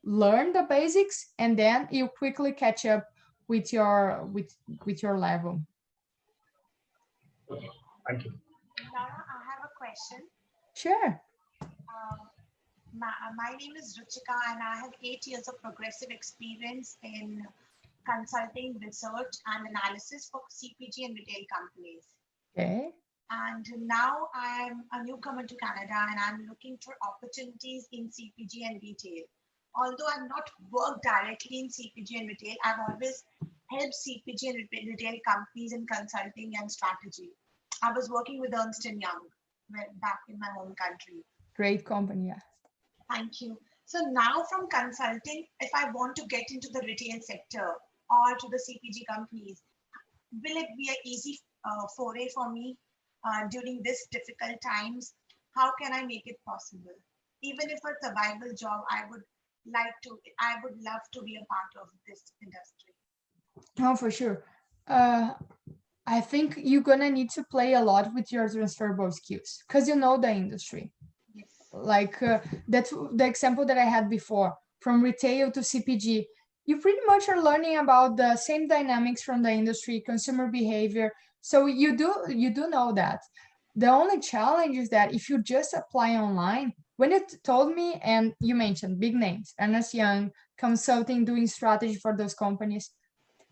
learn the basics, and then you quickly catch up with your level. Thank you. Laura, I have a question. Sure. My name is Ruchika, and I have 8 years of progressive experience in consulting, research, and analysis for CPG and retail companies. Okay. And now I am a newcomer to Canada, and I'm looking for opportunities in CPG and retail. Although I've not worked directly in CPG and retail, I've always helped CPG and retail companies in consulting and strategy. I was working with Ernst & Young back in my home country. Great company, yeah. Thank you. So now from consulting, if I want to get into the retail sector or to the CPG companies, will it be an easy foray for me during this difficult times? How can I make it possible? Even if a survival job, I would love to be a part of this industry. Oh, for sure. I think you're gonna need to play a lot with your transferable skills because you know the industry. Yes. Like that's the example that I had before, from retail to CPG. You pretty much are learning about the same dynamics from the industry, consumer behavior. So you do know that. The only challenge is that if you just apply online, when you told me and you mentioned big names, Ernst Young, consulting, doing strategy for those companies,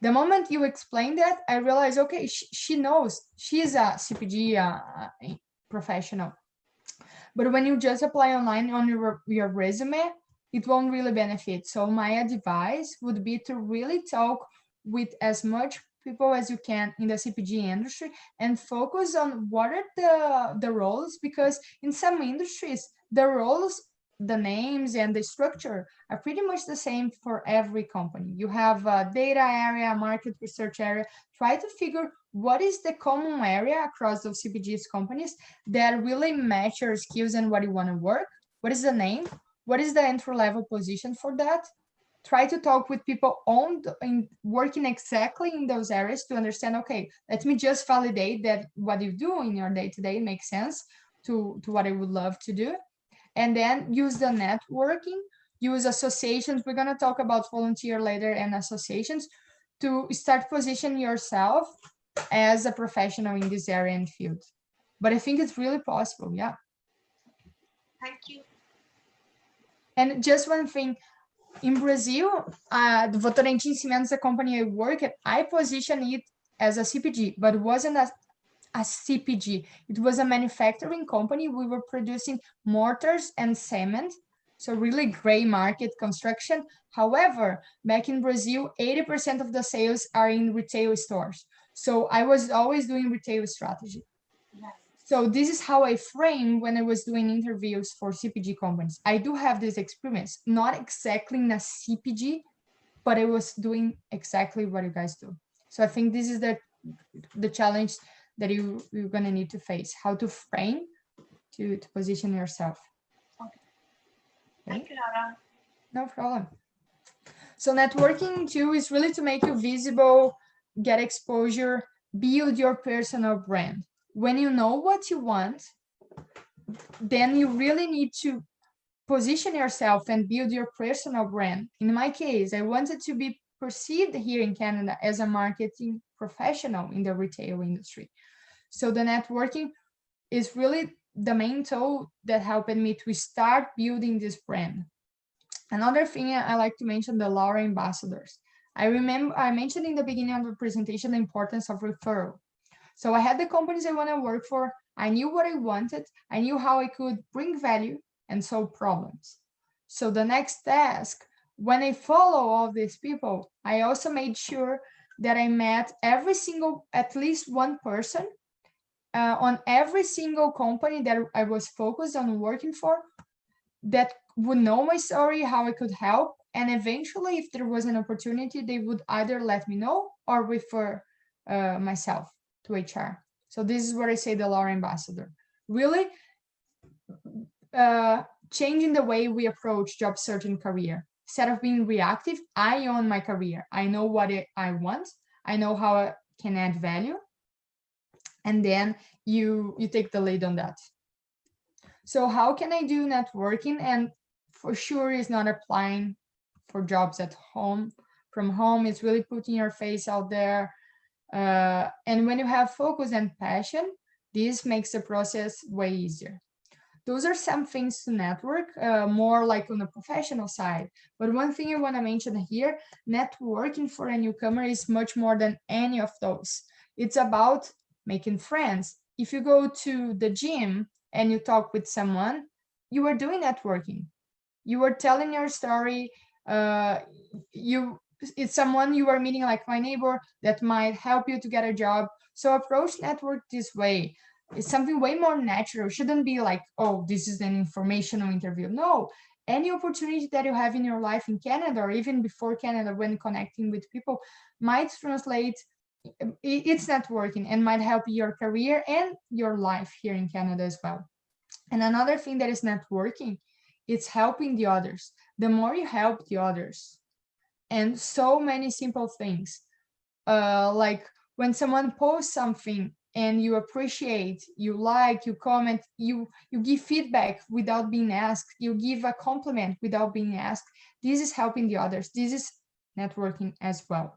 the moment you explain that, I realized, okay, she knows, she's a CPG professional. But when you just apply online on your resume, it won't really benefit. So my advice would be to really talk with as much people as you can in the CPG industry and focus on what are the roles, because in some industries, the roles the names and the structure are pretty much the same for every company. You have a data area, market research area. Try to figure what is the common area across those CPGs companies that really match your skills and what you want to work. What is the name? What is the entry-level position for that? Try to talk with people working exactly in those areas to understand, okay, let me just validate that what you do in your day-to-day makes sense to what I would love to do. And then use the networking, use associations. We're going to talk about volunteer later and associations to start positioning yourself as a professional in this area and field. But I think it's really possible, yeah. Thank you. And just one thing, in Brazil, the Votorantim Cimentos, the company I work at, I position it as a CPG, but it wasn't a CPG. It was a manufacturing company. We were producing mortars and cement, so really gray market construction. However, back in Brazil, 80% of the sales are in retail stores. So I was always doing retail strategy. Right. So this is how I frame when I was doing interviews for CPG companies. I do have this experience, not exactly in a CPG, but I was doing exactly what you guys do. So I think this is the challenge that you're gonna need to face, how to frame to position yourself. Okay. Thank you, Laura. No problem. So networking too is really to make you visible, get exposure, build your personal brand. When you know what you want, then you really need to position yourself and build your personal brand. In my case, I wanted to be perceived here in Canada as a marketing professional in the retail industry. So the networking is really the main tool that helped me to start building this brand. Another thing I like to mention, the Laura ambassadors. I remember I mentioned in the beginning of the presentation the importance of referral. So I had the companies I want to work for. I knew what I wanted. I knew how I could bring value and solve problems. So the next task, when I follow all these people, I also made sure that I met every single, at least one person on every single company that I was focused on working for that would know my story, how I could help. And eventually, if there was an opportunity, they would either let me know or refer myself to HR. So this is what I say, the Laura ambassador. Really changing the way we approach job search and career. Instead of being reactive, I own my career. I know what I want. I know how I can add value. And then you take the lead on that. So how can I do networking? And for sure, it's not applying for jobs at home. From home, it's really putting your face out there. And when you have focus and passion, this makes the process way easier. Those are some things to network, more like on the professional side. But one thing I want to mention here, networking for a newcomer is much more than any of those. It's about making friends. If you go to the gym and you talk with someone, you are doing networking. You are telling your story. It's someone you are meeting, like my neighbor, that might help you to get a job. So approach network this way. It's something way more natural. It shouldn't be like, oh, this is an informational interview. No, any opportunity that you have in your life in Canada, or even before Canada, when connecting with people, might translate. It's networking and might help your career and your life here in Canada as well. And another thing that is networking, it's helping the others. The more you help the others, and so many simple things, like when someone posts something and you appreciate, you like, you comment, you give feedback without being asked, you give a compliment without being asked. This is helping the others. This is networking as well.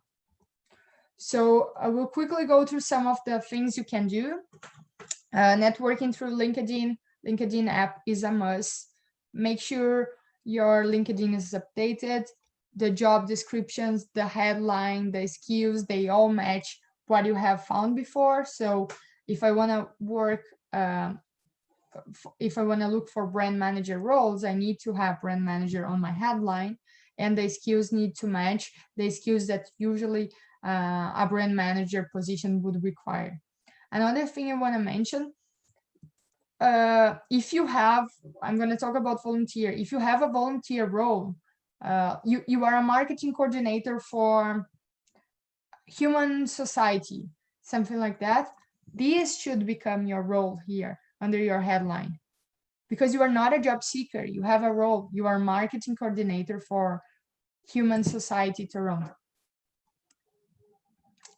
So I will quickly go through some of the things you can do. Networking through LinkedIn. LinkedIn app is a must. Make sure your LinkedIn is updated. The job descriptions, the headline, the skills, they all match what you have found before. So if I want to work, if I want to look for brand manager roles, I need to have brand manager on my headline, and the skills need to match the skills that usually a brand manager position would require. Another thing I want to mention, if you have, I'm going to talk about volunteer. If you have a volunteer role, you are a marketing coordinator for human society, something like that, this should become your role here under your headline. Because you are not a job seeker, you have a role, you are marketing coordinator for human society Toronto.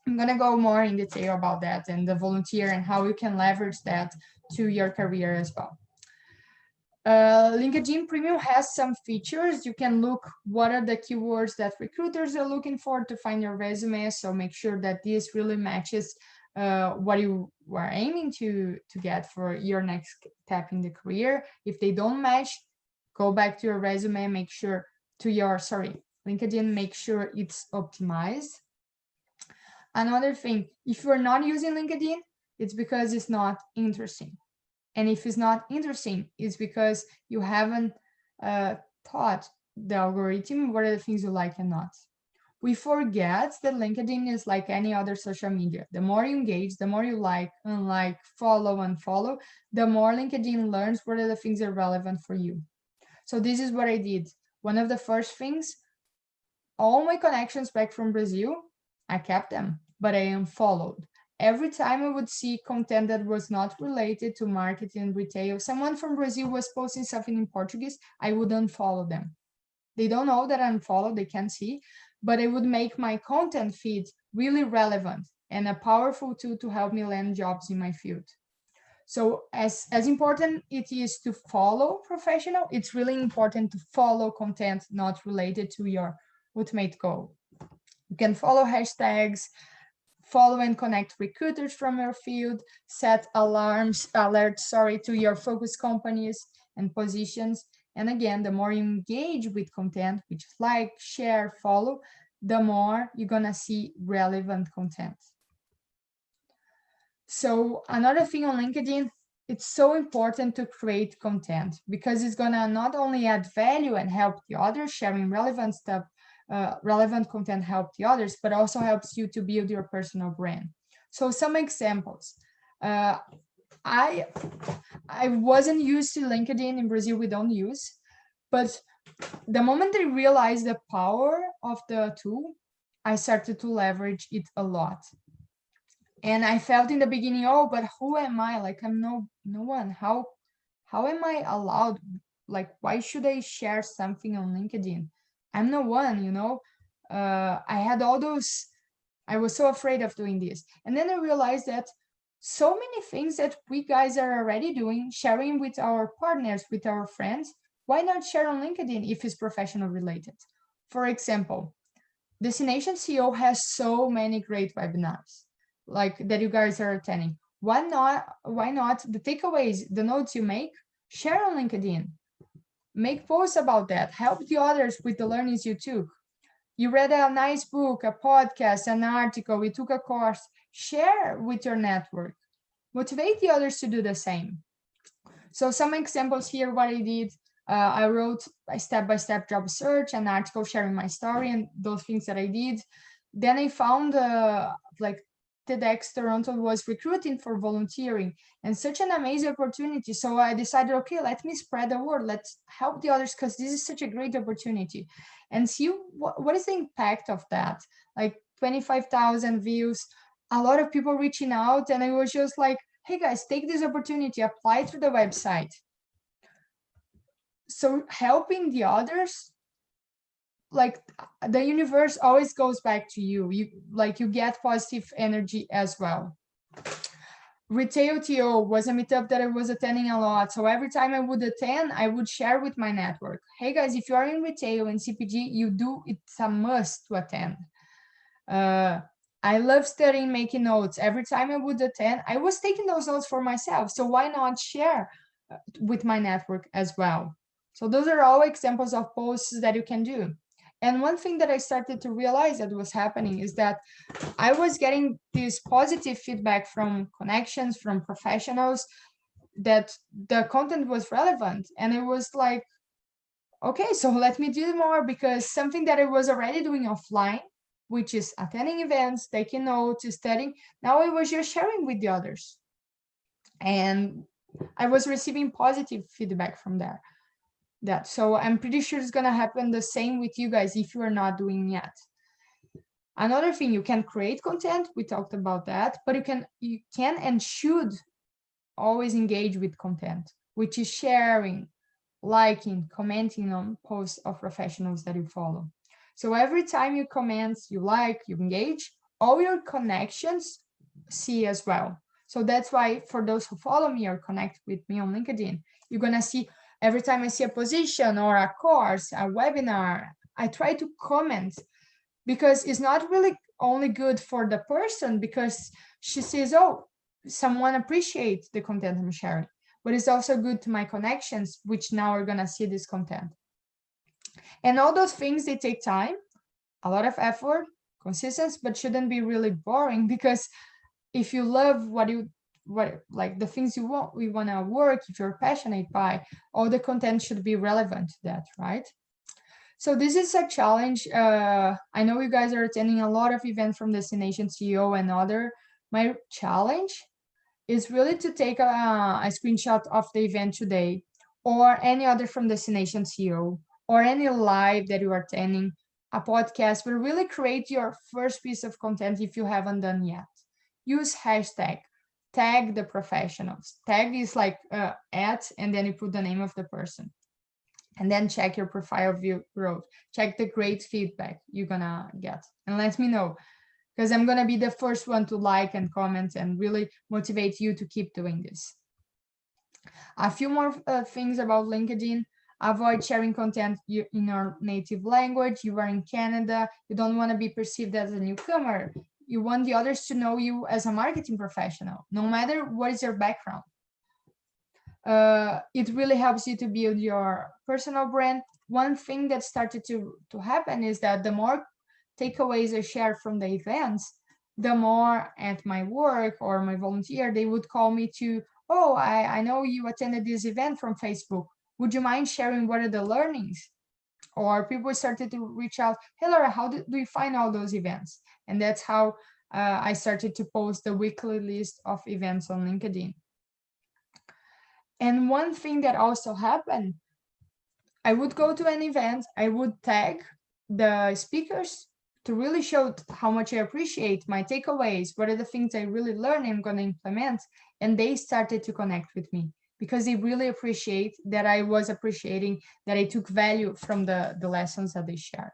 I'm going to go more in detail about that and the volunteer and how you can leverage that to your career as well. LinkedIn Premium has some features. You can look what are the keywords that recruiters are looking for to find your resume. So make sure that this really matches what you are aiming to get for your next step in the career. If they don't match, go back to your resume, make sure to your, LinkedIn, make sure it's optimized. Another thing, if you're not using LinkedIn, it's because it's not interesting. And if it's not interesting, it's because you haven't taught the algorithm what are the things you like and not. We forget that LinkedIn is like any other social media. The more you engage, the more you like, unlike, follow, unfollow, the more LinkedIn learns what are the things that are relevant for you. So this is what I did. One of the first things, all my connections back from Brazil, I kept them, but I unfollowed. Every time I would see content that was not related to marketing and retail, someone from Brazil was posting something in Portuguese, I would unfollow them. They don't know that I unfollowed, they can't see, but it would make my content feed really relevant and a powerful tool to help me land jobs in my field. So as important it is to follow professional, it's really important to follow content not related to your ultimate goal. You can follow hashtags, follow and connect recruiters from your field, set alerts to your focus companies and positions. And again, the more you engage with content, which is like, share, follow, the more you're gonna see relevant content. So another thing on LinkedIn, it's so important to create content because it's gonna not only add value and help the others, sharing relevant stuff, relevant content help the others, but also helps you to build your personal brand. So some examples. I wasn't used to LinkedIn. In Brazil, we don't use, but the moment I realized the power of the tool, I started to leverage it a lot. And I felt in the beginning, oh, but who am I? Like, I'm no one. How am I allowed? Like, why should I share something on LinkedIn? I'm no one, you know. I had all those, I was so afraid of doing this. And then I realized that so many things that we guys are already doing, sharing with our partners, with our friends, why not share on LinkedIn if it's professional related? For example, Destination CEO has so many great webinars like that you guys are attending. Why not the takeaways, the notes you make, share on LinkedIn. Make posts about that. Help the others with the learnings you took. You read a nice book, a podcast, an article, you took a course. Share with your network. Motivate the others to do the same. So some examples here, what I did, I wrote a step-by-step job search, an article sharing my story and those things that I did. Then I found like TEDx Toronto was recruiting for volunteering and such an amazing opportunity. So I decided, okay, let me spread the word. Let's help the others because this is such a great opportunity. And see what is the impact of that? Like 25,000 views, a lot of people reaching out. And I was just like, hey guys, take this opportunity, apply through the website. So helping the others, like the universe always goes back to you. You get positive energy as well. Retail TO was a meetup that I was attending a lot. So every time I would attend, I would share with my network. Hey guys, if you are in retail and CPG, it's a must to attend. I love studying, making notes. Every time I would attend, I was taking those notes for myself. So why not share with my network as well? So those are all examples of posts that you can do. And one thing that I started to realize that was happening is that I was getting this positive feedback from connections, from professionals, that the content was relevant. And it was like, okay, so let me do more, because something that I was already doing offline, which is attending events, taking notes, studying, now I was just sharing with the others. And I was receiving positive feedback from there. So I'm pretty sure it's gonna happen the same with you guys if you are not doing yet. Another thing, you can create content. We talked about that, but you can and should always engage with content, which is sharing, liking, commenting on posts of professionals that you follow. So every time you comment, you like, you engage, all your connections see as well. So that's why for those who follow me or connect with me on LinkedIn, you're gonna see every time I see a position or a course, a webinar, I try to comment, because it's not really only good for the person because she says, oh, someone appreciates the content I'm sharing, but it's also good to my connections, which now are gonna see this content. And all those things, they take time, a lot of effort, consistency, but shouldn't be really boring, because if you love what like the things you want to work, if you're passionate by, all the content should be relevant to that, right? So this is a challenge. I know you guys are attending a lot of events from Destination CEO and other. My challenge is really to take a screenshot of the event today, or any other from Destination CEO, or any live that you are attending, a podcast, but really create your first piece of content if you haven't done yet. Use hashtag, tag the professionals. Tag is like at, and then you put the name of the person. And then check your profile view growth. Check the great feedback you're gonna get. And let me know, because I'm gonna be the first one to like and comment and really motivate you to keep doing this. A few more things about LinkedIn. Avoid sharing content in your native language. You are in Canada. You don't want to be perceived as a newcomer. You want the others to know you as a marketing professional, no matter what is your background. It really helps you to build your personal brand. One thing that started to happen is that the more takeaways I share from the events, the more at my work or my volunteer, they would call me to, oh, I know you attended this event from Facebook. Would you mind sharing what are the learnings? Or people started to reach out, hey, Laura, how do you find all those events? And that's how I started to post the weekly list of events on LinkedIn. And one thing that also happened, I would go to an event, I would tag the speakers to really show how much I appreciate my takeaways, what are the things I really learned I'm going to implement. And they started to connect with me because they really appreciate that I was appreciating that I took value from the lessons that they shared.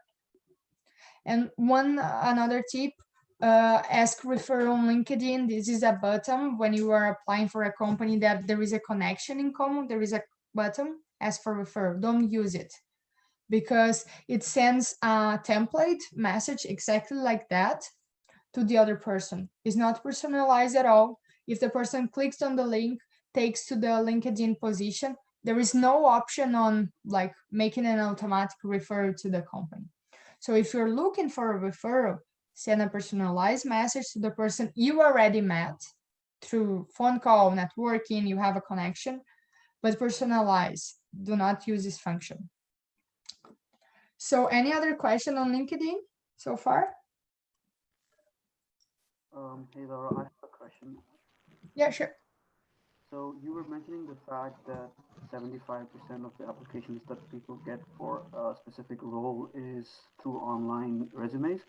And another tip, ask referral on LinkedIn. This is a button when you are applying for a company that there is a connection in common. There is a button, ask for referral. Don't use it because it sends a template message exactly like that to the other person. It's not personalized at all. If the person clicks on the link, takes to the LinkedIn position, there is no option on like making an automatic referral to the company. So if you're looking for a referral, send a personalized message to the person you already met through phone call, networking, you have a connection, but personalize. Do not use this function. So any other question on LinkedIn so far? Hey Laura, I have a question. Yeah, sure. So you were mentioning the fact that 75% of the applications that people get for a specific role is through online resumes,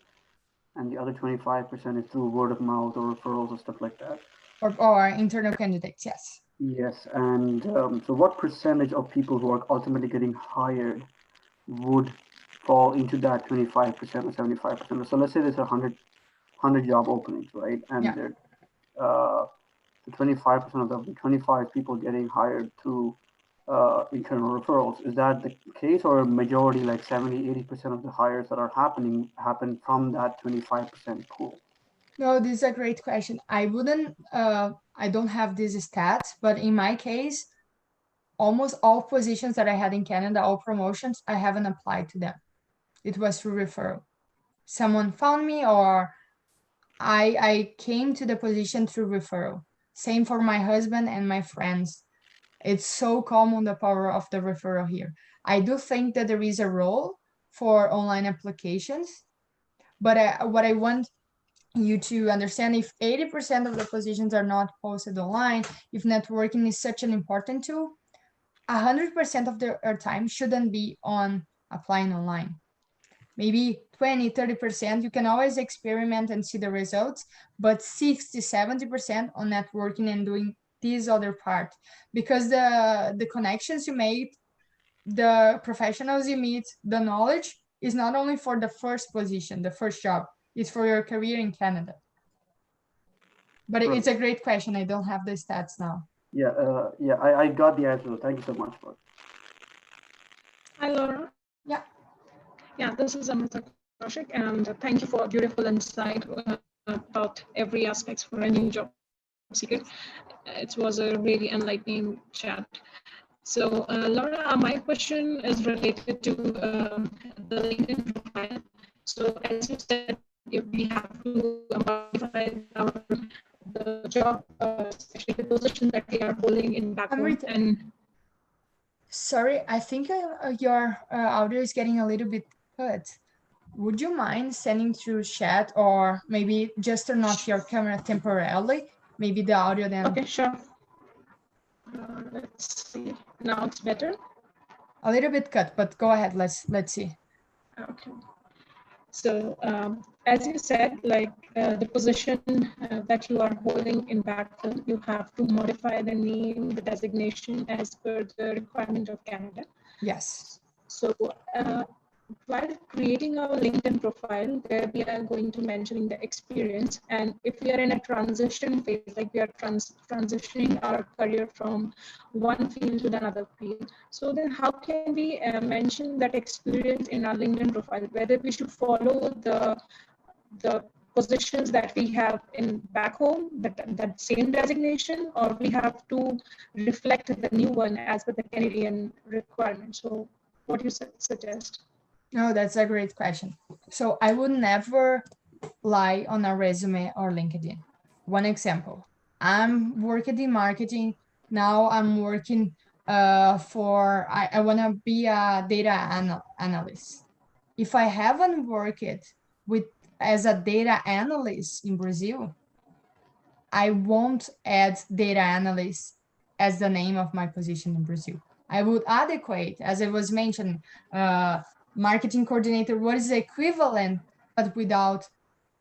and the other 25% is through word of mouth or referrals or stuff like that. Or internal candidates, yes. Yes, and so what percentage of people who are ultimately getting hired would fall into that 25% or 75%? So let's say there's 100 job openings, right? And Yeah. there, the 25% of the 25 people getting hired through internal referrals. Is that the case, or a majority, like 70-80% of the hires that are happen from that 25% pool? No, this is a great question. I wouldn't, I don't have these stats, but in my case, almost all positions that I had in Canada, all promotions, I haven't applied to them. It was through referral. Someone found me, or I came to the position through referral. Same for my husband and my friends. It's so common, the power of the referral here. I do think that there is a role for online applications, but what I want you to understand if 80% of the positions are not posted online, if networking is such an important tool, 100% of their time shouldn't be on applying online. Maybe 20, 30%, you can always experiment and see the results, but 60, 70% on networking and doing this other part, because the connections you make, the professionals you meet, the knowledge is not only for the first position, the first job, it's for your career in Canada. But it's a great question. I don't have the stats now. Yeah, I got the answer. Thank you so much for it. Hi, Laura. Yeah. Yeah, this is Amrita Kaushik, and thank you for a beautiful insight about every aspect for a new job seeker. It was a really enlightening chat. So, Laura, my question is related to the LinkedIn profile. So, as you said, if we have to modify the job, especially the position that we are holding in back home, and sorry, I think your audio is getting a little bit cut. Would you mind sending through chat, or maybe just turn off your camera temporarily? Maybe the audio then. Okay, sure. Let's see. Now it's better. A little bit cut, but go ahead. Let's see. Okay. So as you said, like the position that you are holding in backfill, you have to modify the name, the designation as per the requirement of Canada. Yes. So while creating our LinkedIn profile, where we are going to mention the experience, and if we are in a transition phase, like we are transitioning our career from one field to another field, so then how can we mention that experience in our LinkedIn profile? Whether we should follow the positions that we have in back home, that same designation, or we have to reflect the new one as per the Canadian requirement. So what do you suggest? Oh, that's a great question. So I would never lie on a resume or LinkedIn. One example, I'm working in marketing. Now I'm working I want to be a data analyst. If I haven't worked as a data analyst in Brazil, I won't add data analyst as the name of my position in Brazil. I would adequate, as it was mentioned, marketing coordinator, what is the equivalent, but without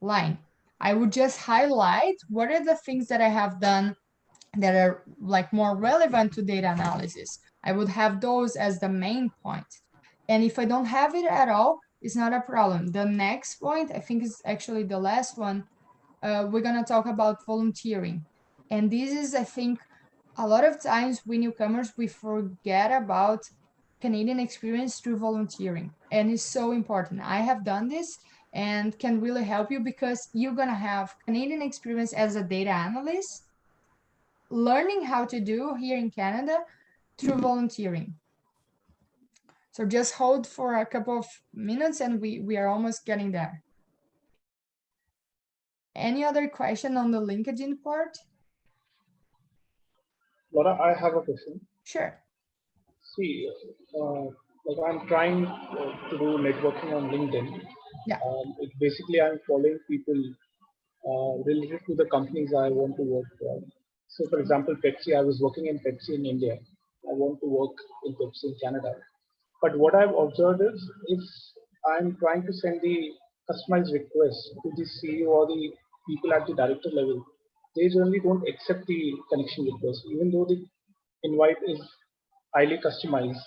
line. I would just highlight what are the things that I have done that are like more relevant to data analysis. I would have those as the main point. And if I don't have it at all, it's not a problem. The next point, I think is actually the last one. We're gonna talk about volunteering. And this is, I think, a lot of times we newcomers, we forget about Canadian experience through volunteering. And it's so important. I have done this and can really help you, because you're gonna have Canadian experience as a data analyst, learning how to do here in Canada through volunteering. So just hold for a couple of minutes and we are almost getting there. Any other question on the LinkedIn part? Laura, I have a question. Sure. See, like I'm trying to do networking on LinkedIn. Yeah. Basically, I'm following people related to the companies I want to work for. So, for example, Pepsi, I was working in Pepsi in India. I want to work in Pepsi in Canada. But what I've observed is, if I'm trying to send the customized request to the CEO or the people at the director level, they generally don't accept the connection request, even though the invite is highly customized.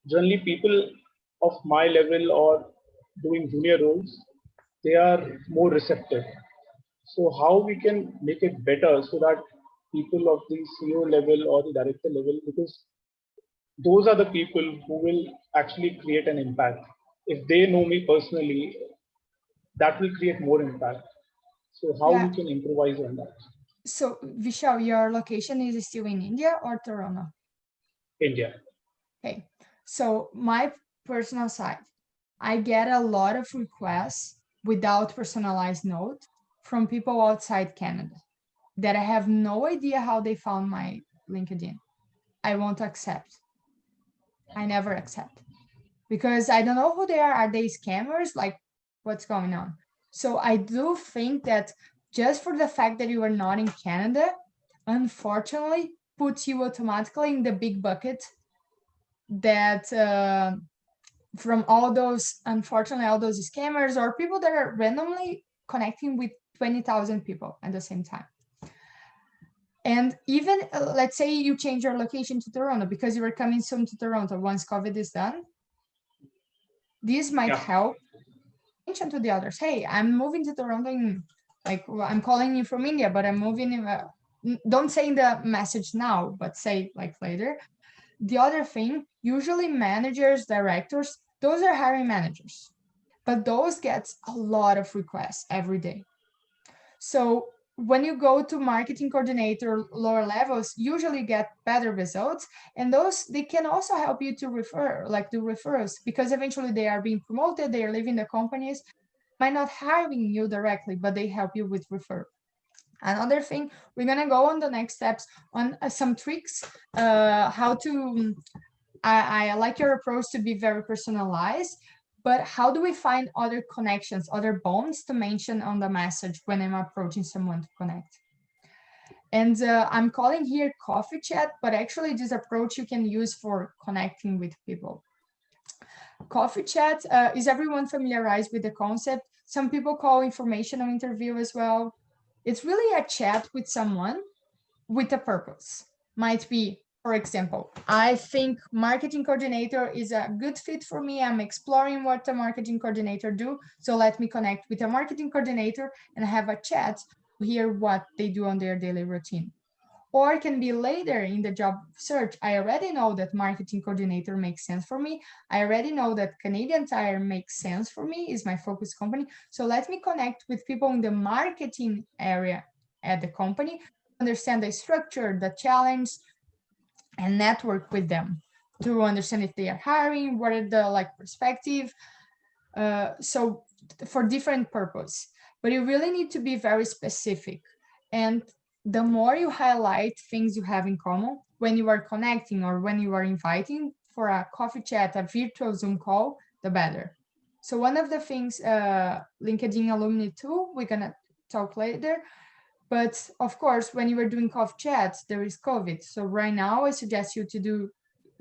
Generally, people of my level or doing junior roles, they are more receptive. So how we can make it better so that people of the CEO level or the director level, because those are the people who will actually create an impact. If they know me personally, that will create more impact. So how we can improvise on that? So Vishal, your location is still in India or Toronto? India. Okay, so my personal side, I get a lot of requests without personalized note from people outside Canada that I have no idea how they found my LinkedIn. I won't accept. I never accept, because I don't know who they are. Are they scammers? Like, what's going on? So I do think that just for the fact that you are not in Canada, unfortunately, puts you automatically in the big bucket that from all those, unfortunately, all those scammers or people that are randomly connecting with 20,000 people at the same time. And even let's say you change your location to Toronto because you are coming soon to Toronto once COVID is done. This might help mention to the others, hey, I'm moving to Toronto in, like, I'm calling you from India, but I'm moving in, don't say the message now, but say like later. The other thing, usually managers, directors, those are hiring managers, but those gets a lot of requests every day. So when you go to marketing coordinator, lower levels, usually get better results. And those, they can also help you to refer, like do referrals, because eventually they are being promoted, they are leaving the companies, might not hiring you directly, but they help you with referral. Another thing, we're gonna go on the next steps on some tricks, how to, I like your approach to be very personalized, but how do we find other connections, other bonds to mention on the message when I'm approaching someone to connect? And I'm calling here coffee chat, but actually this approach you can use for connecting with people. Coffee chat, is everyone familiarized with the concept? Some people call informational interview as well. It's really a chat with someone with a purpose. Might be, for example, I think marketing coordinator is a good fit for me. I'm exploring what a marketing coordinator do. So let me connect with a marketing coordinator and have a chat to hear what they do on their daily routine. Or it can be later in the job search. I already know that marketing coordinator makes sense for me. I already know that Canadian Tire makes sense for me, is my focus company. So let me connect with people in the marketing area at the company, understand the structure, the challenge, and network with them to understand if they are hiring, what are the like perspective. So for different purpose, but you really need to be very specific. And the more you highlight things you have in common when you are connecting or when you are inviting for a coffee chat, a virtual Zoom call, the better. So one of the things, LinkedIn alumni tool, we're gonna talk later. But of course, when you are doing coffee chats, there is COVID. So right now I suggest you to do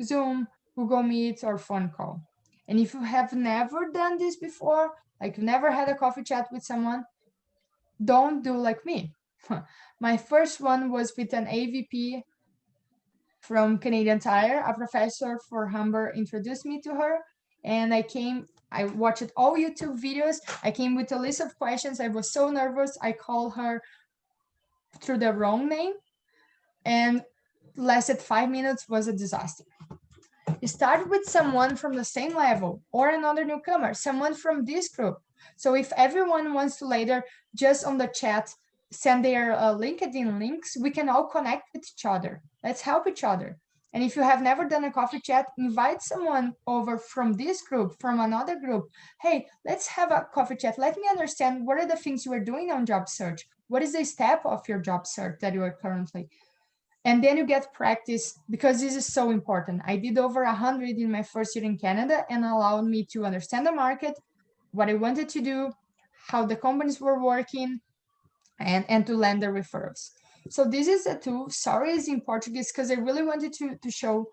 Zoom, Google Meet, or phone call. And if you have never done this before, like never had a coffee chat with someone, don't do like me. My first one was with an AVP from Canadian Tire. A professor for Humber introduced me to her, and I watched all YouTube videos. I came with a list of questions. I was so nervous. I called her through the wrong name, and lasted 5 minutes, was a disaster. Start with someone from the same level or another newcomer, someone from this group. So if everyone wants to later just on the chat send their LinkedIn links, we can all connect with each other. Let's help each other. And if you have never done a coffee chat, invite someone over from this group, from another group. Hey, let's have a coffee chat. Let me understand what are the things you are doing on job search. What is the step of your job search that you are currently? And then you get practice, because this is so important. I did over 100 in my first year in Canada, and allowed me to understand the market, what I wanted to do, how the companies were working, and to land the referrals. So this is a tool. Sorry, it's in Portuguese because I really wanted to show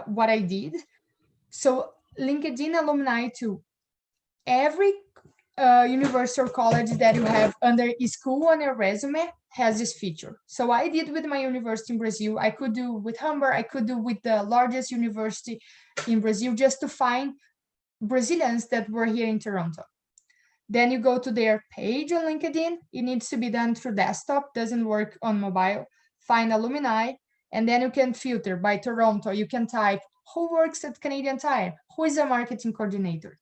what I did. So LinkedIn alumni tool. Every university or college that you have under school on your resume has this feature. So I did with my university in Brazil. I could do with Humber. I could do with the largest university in Brazil, just to find Brazilians that were here in Toronto. Then you go to their page on LinkedIn. It needs to be done through desktop, doesn't work on mobile. Find alumni, and then you can filter by Toronto. You can type who works at Canadian Tire, who is a marketing coordinator.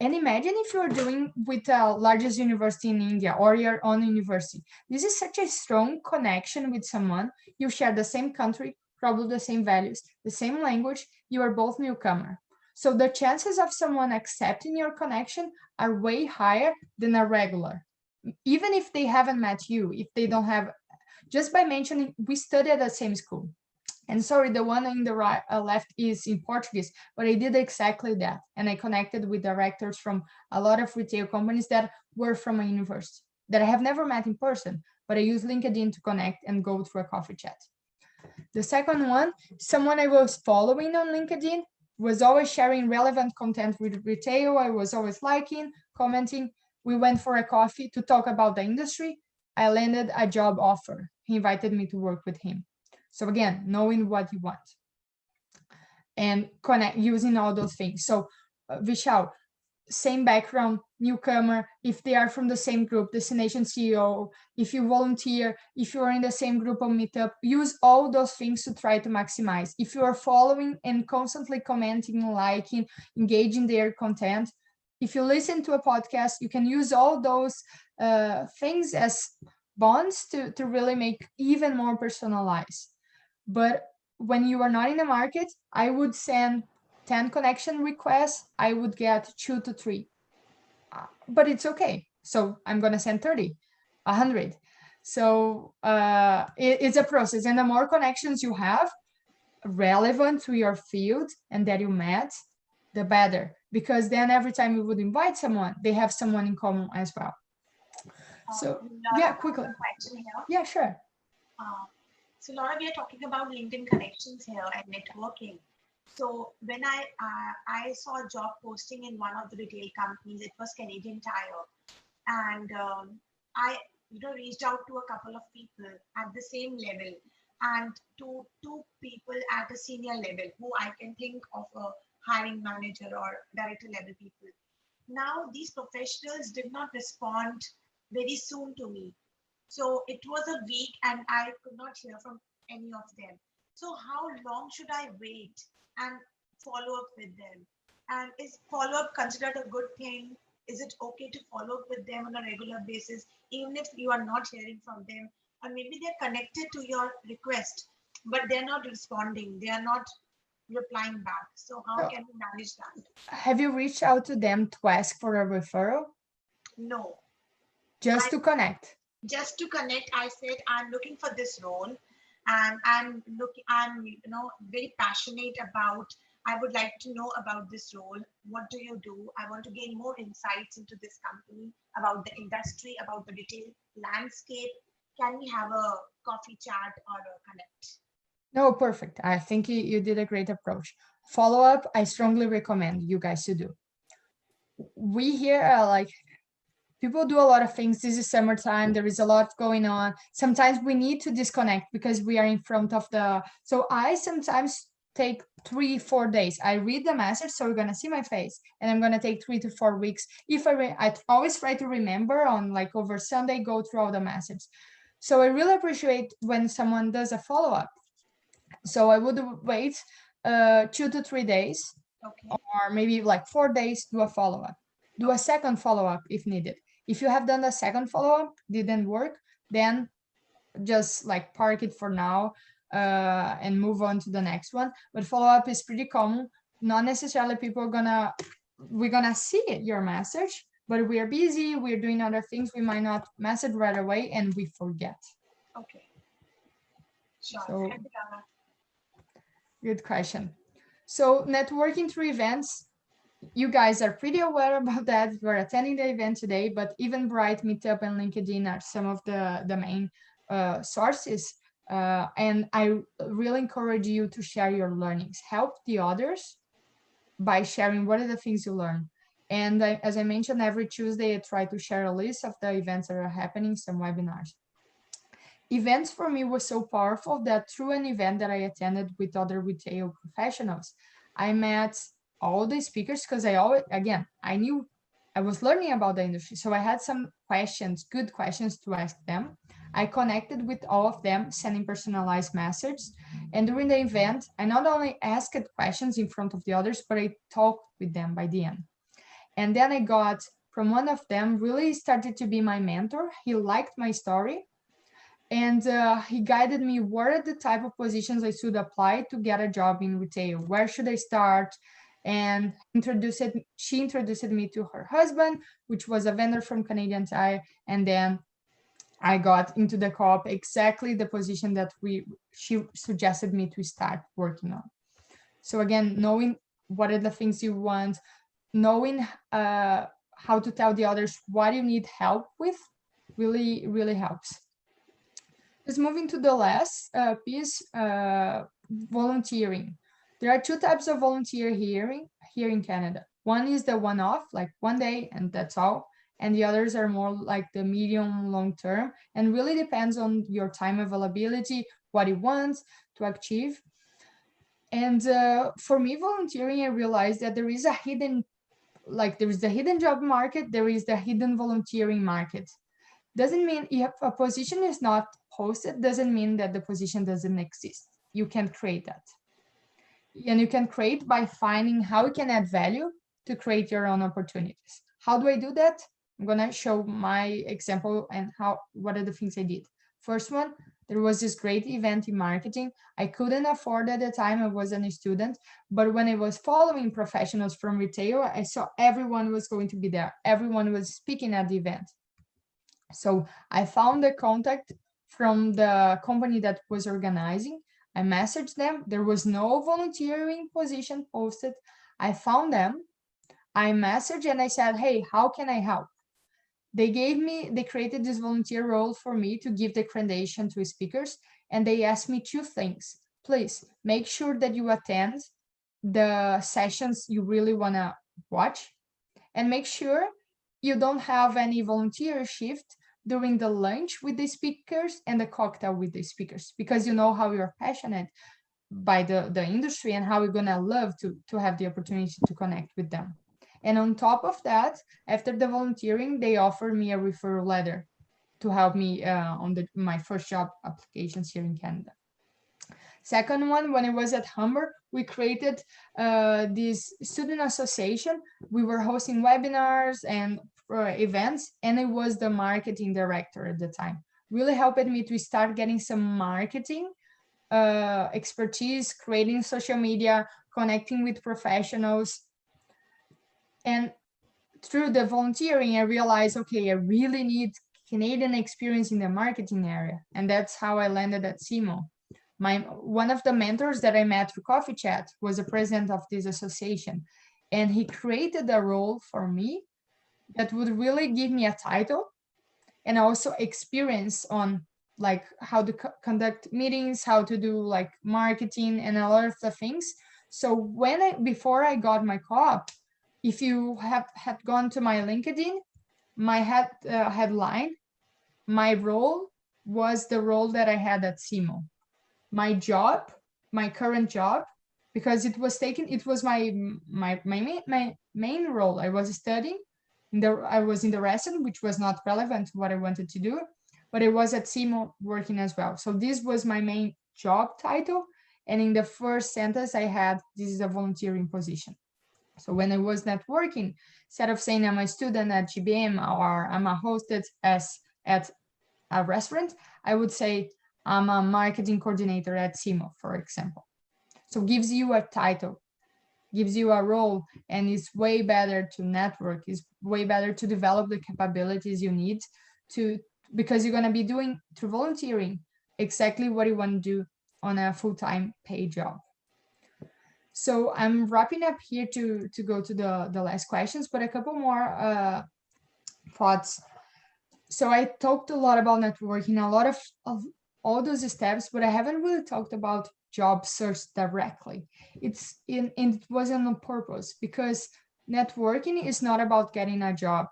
And imagine if you're doing with the largest university in India or your own university. This is such a strong connection with someone. You share the same country, probably the same values, the same language. You are both newcomer. So the chances of someone accepting your connection are way higher than a regular. Even if they haven't met you, if they don't have, just by mentioning, we studied at the same school. And sorry, the one in the right left is in Portuguese, but I did exactly that. And I connected with directors from a lot of retail companies that were from a university that I have never met in person, but I use LinkedIn to connect and go through a coffee chat. The second one, someone I was following on LinkedIn was always sharing relevant content with retail. I was always liking, commenting. We went for a coffee to talk about the industry. I landed a job offer. He invited me to work with him. So again, knowing what you want and connect using all those things. So Vishal, same background, newcomer, if they are from the same group, destination CEO, if you volunteer, if you are in the same group on Meetup, use all those things to try to maximize. If you are following and constantly commenting, liking, engaging their content, if you listen to a podcast, you can use all those things as bonds to really make even more personalized. But when you are not in the market, I would send 10 connection requests, I would get 2 to 3. But it's okay. So I'm going to send 30, 100. So it's a process. And the more connections you have relevant to your field and that you met, the better. Because then every time you would invite someone, they have someone in common as well. So yeah, quickly. Yeah, sure. So Laura, we are talking about LinkedIn connections here and networking. So when I saw a job posting in one of the retail companies, it was Canadian Tire, and I reached out to a couple of people at the same level and to two people at a senior level who I can think of a hiring manager or director level people. Now these professionals did not respond very soon to me. So it was a week and I could not hear from any of them. So how long should I wait and follow up with them? And is follow up considered a good thing? Is it okay to follow up with them on a regular basis, even if you are not hearing from them? Or maybe they're connected to your request, but they're not responding. They are not replying back. So how can we manage that? Have you reached out to them to ask for a referral? No. Just to connect? Just to connect, I said, I'm looking for this role and I'm very passionate about, I would like to know about this role. What do you do? I want to gain more insights into this company, about the industry, about the retail landscape. Can we have a coffee chat or a connect? No, perfect. I think you did a great approach. Follow up, I strongly recommend you guys to do. We here are people do a lot of things. This is summertime. There is a lot going on. Sometimes we need to disconnect because we are in front of so I sometimes take 3-4 days. I read the message, so you're going to see my face, and I'm going to take 3 to 4 weeks. If I always try to remember on over Sunday, go through all the messages. So I really appreciate when someone does a follow-up. So I would wait 2 to 3 days, or maybe 4 days, do a follow-up. Do a second follow-up if needed. If you have done the second follow-up, didn't work, then just park it for now and move on to the next one. But follow-up is pretty common. Not necessarily we're gonna see your message, but we are busy, we're doing other things. We might not message right away and we forget. Okay. Sure. So, good question. So networking through events, you guys are pretty aware about that. We're attending the event today, but Eventbrite, Meetup, and LinkedIn are some of the main sources. And I really encourage you to share your learnings. Help the others by sharing what are the things you learn. And as I mentioned, every Tuesday, I try to share a list of the events that are happening, some webinars. Events for me was so powerful that through an event that I attended with other retail professionals, I met all the speakers because I knew I was learning about the industry. So I had some questions, good questions to ask them. I connected with all of them, sending personalized messages. And during the event, I not only asked questions in front of the others, but I talked with them by the end. And then I got from one of them, really started to be my mentor. He liked my story. And he guided me what are the type of positions I should apply to get a job in retail. Where should I start? And she introduced me to her husband, which was a vendor from Canadian Tire. And then I got into the co-op exactly the position that she suggested me to start working on. So again, knowing what are the things you want, knowing how to tell the others what you need help with really, really helps. Just moving to the last piece, volunteering. There are two types of volunteer here in Canada. One is the one-off, like one day and that's all. And the others are more like the medium long term, and really depends on your time availability, what you want to achieve. And for me, volunteering, I realized that there is a hidden, like there is the hidden job market, there is the hidden volunteering market. Doesn't mean if a position is not posted, doesn't mean that the position doesn't exist. You can create that. And you can create by finding how you can add value to create your own opportunities. How do I do that? I'm gonna show my example and what are the things I did. First one, there was this great event in marketing. I couldn't afford at the time, I wasn't a student, but when I was following professionals from retail, I saw everyone was going to be there. Everyone was speaking at the event. So I found the contact from the company that was organizing. I messaged them. There was no volunteering position posted. I found them. I messaged and I said, hey, how can I help? They created this volunteer role for me to give the accreditation to speakers. And they asked me two things. Please make sure that you attend the sessions you really want to watch, and make sure you don't have any volunteer shift during the lunch with the speakers and the cocktail with the speakers, because you know how you're passionate by the industry and how you're gonna love to have the opportunity to connect with them. And on top of that, after the volunteering, they offered me a referral letter to help me on my first job applications here in Canada. Second one, when I was at Humber, we created this student association. We were hosting webinars and events, and I was the marketing director at the time. Really helped me to start getting some marketing expertise, creating social media, connecting with professionals. And through the volunteering, I realized, okay, I really need Canadian experience in the marketing area. And that's how I landed at CMO. One of the mentors that I met through Coffee Chat was the president of this association. And he created a role for me that would really give me a title and also experience on like how to conduct meetings, how to do like marketing and a lot of the things. So before I got my co-op, if you had gone to my LinkedIn, my headline, my role was the role that I had at CMO. My job, my current job, because it was my main role. I was studying, I was in the restaurant, which was not relevant to what I wanted to do, but I was at CMO working as well. So this was my main job title. And in the first sentence I had, this is a volunteering position. So when I was networking, instead of saying I'm a student at GBM or I'm a hosted at a restaurant, I would say I'm a marketing coordinator at CMO, for example. So gives you a title, gives you a role, and it's way better to network, it's way better to develop the capabilities you need because you're going to be doing through volunteering exactly what you want to do on a full-time paid job. So I'm wrapping up here to go to the last questions, but a couple more thoughts. So I talked a lot about networking, a lot of all those steps, but I haven't really talked about job search directly. It wasn't on purpose, because networking is not about getting a job.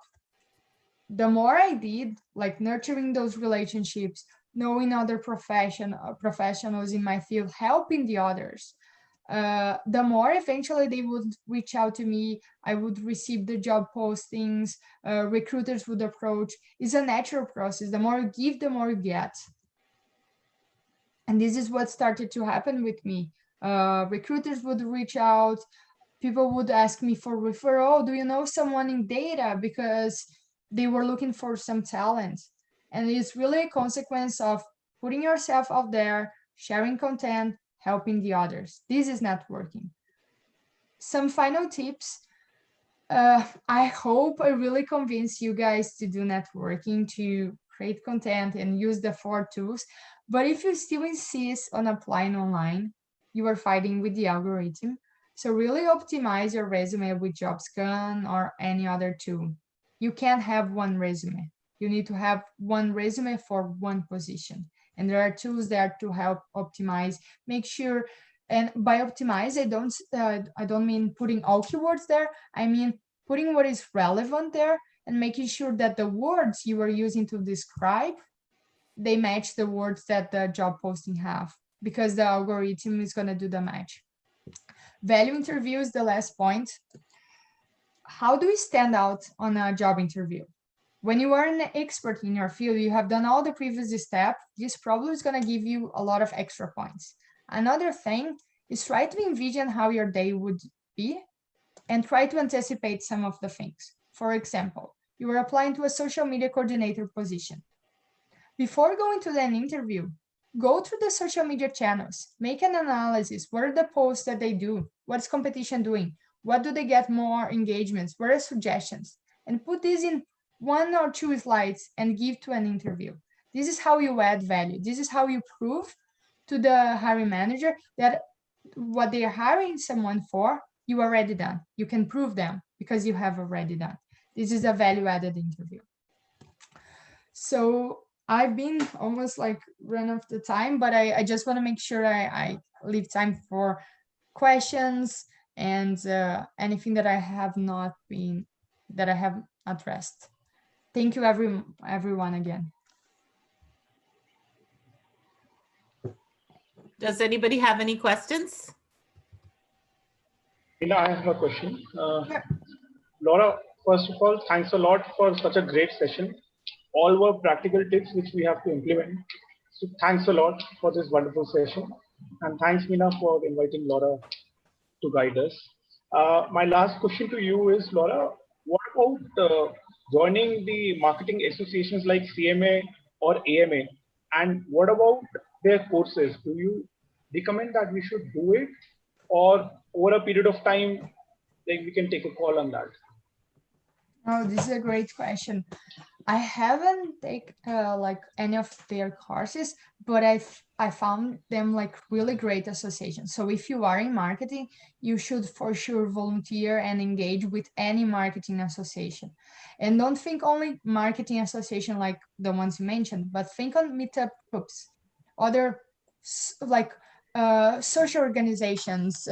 The more I did, like nurturing those relationships, knowing other professionals in my field, helping the others, the more eventually they would reach out to me. I would receive the job postings, recruiters would approach. It's a natural process. The more you give, the more you get. And this is what started to happen with me. Recruiters would reach out. People would ask me for referral. Do you know someone in data? Because they were looking for some talent. And it's really a consequence of putting yourself out there, sharing content, helping the others. This is networking. Some final tips. I hope I really convince you guys to do networking, to create content and use the 4 tools. But if you still insist on applying online, you are fighting with the algorithm. So really optimize your resume with JobScan or any other tool. You can't have one resume. You need to have one resume for one position. And there are tools there to help optimize, make sure. And by optimize, I don't mean putting all keywords there. I mean putting what is relevant there and making sure that the words you are using to describe, they match the words that the job posting have, because the algorithm is going to do the match. Value interviews, the last point. How do we stand out on a job interview? When you are an expert in your field, you have done all the previous steps, this probably is going to give you a lot of extra points. Another thing is try to envision how your day would be and try to anticipate some of the things. For example, you are applying to a social media coordinator position. Before going to an interview, go through the social media channels, make an analysis. What are the posts that they do? What's competition doing? What do they get more engagements? What are suggestions? And put these in 1 or 2 slides and give to an interview. This is how you add value. This is how you prove to the hiring manager that what they are hiring someone for, you already done. You can prove them because you have already done. This is a value-added interview. So I've been almost like run off the time, but I just want to make sure I leave time for questions and anything that I have not addressed. Thank you everyone again. Does anybody have any questions? I have a question. Laura, first of all, thanks a lot for such a great session. All were practical tips which we have to implement. So thanks a lot for this wonderful session. And thanks, Meena, for inviting Laura to guide us. My last question to you is, Laura, what about joining the marketing associations like CMA or AMA? And what about their courses? Do you recommend that we should do it? Or over a period of time, like we can take a call on that? Oh, this is a great question. I haven't taken like any of their courses, but I found them like really great associations. So if you are in marketing, you should for sure volunteer and engage with any marketing association. And don't think only marketing association like the ones you mentioned, but think on meetup groups, other like social organizations,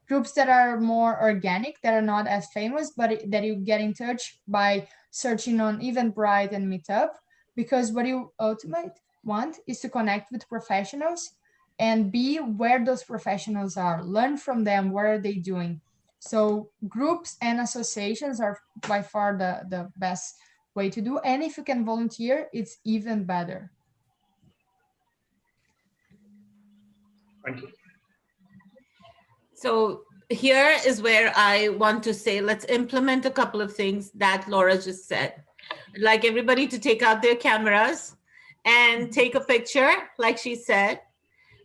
groups that are more organic, that are not as famous, but that you get in touch by searching on Eventbrite and Meetup, because what you ultimately want is to connect with professionals and be where those professionals are, learn from them, what are they doing. So groups and associations are by far the best way to do. And if you can volunteer, it's even better. Thank you. So here is where I want to say, let's implement a couple of things that Laura just said. I'd like everybody to take out their cameras and take a picture, like she said.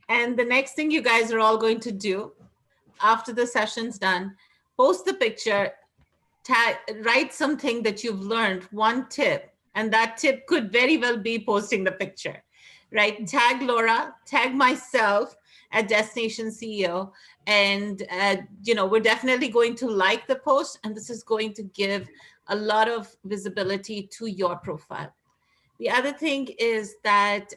And the next thing you guys are all going to do after the session's done, post the picture, write something that you've learned, one tip, and that tip could very well be posting the picture, right? Tag Laura, tag myself at Destination CEO, and we're definitely going to like the post, and this is going to give a lot of visibility to your profile. The other thing is that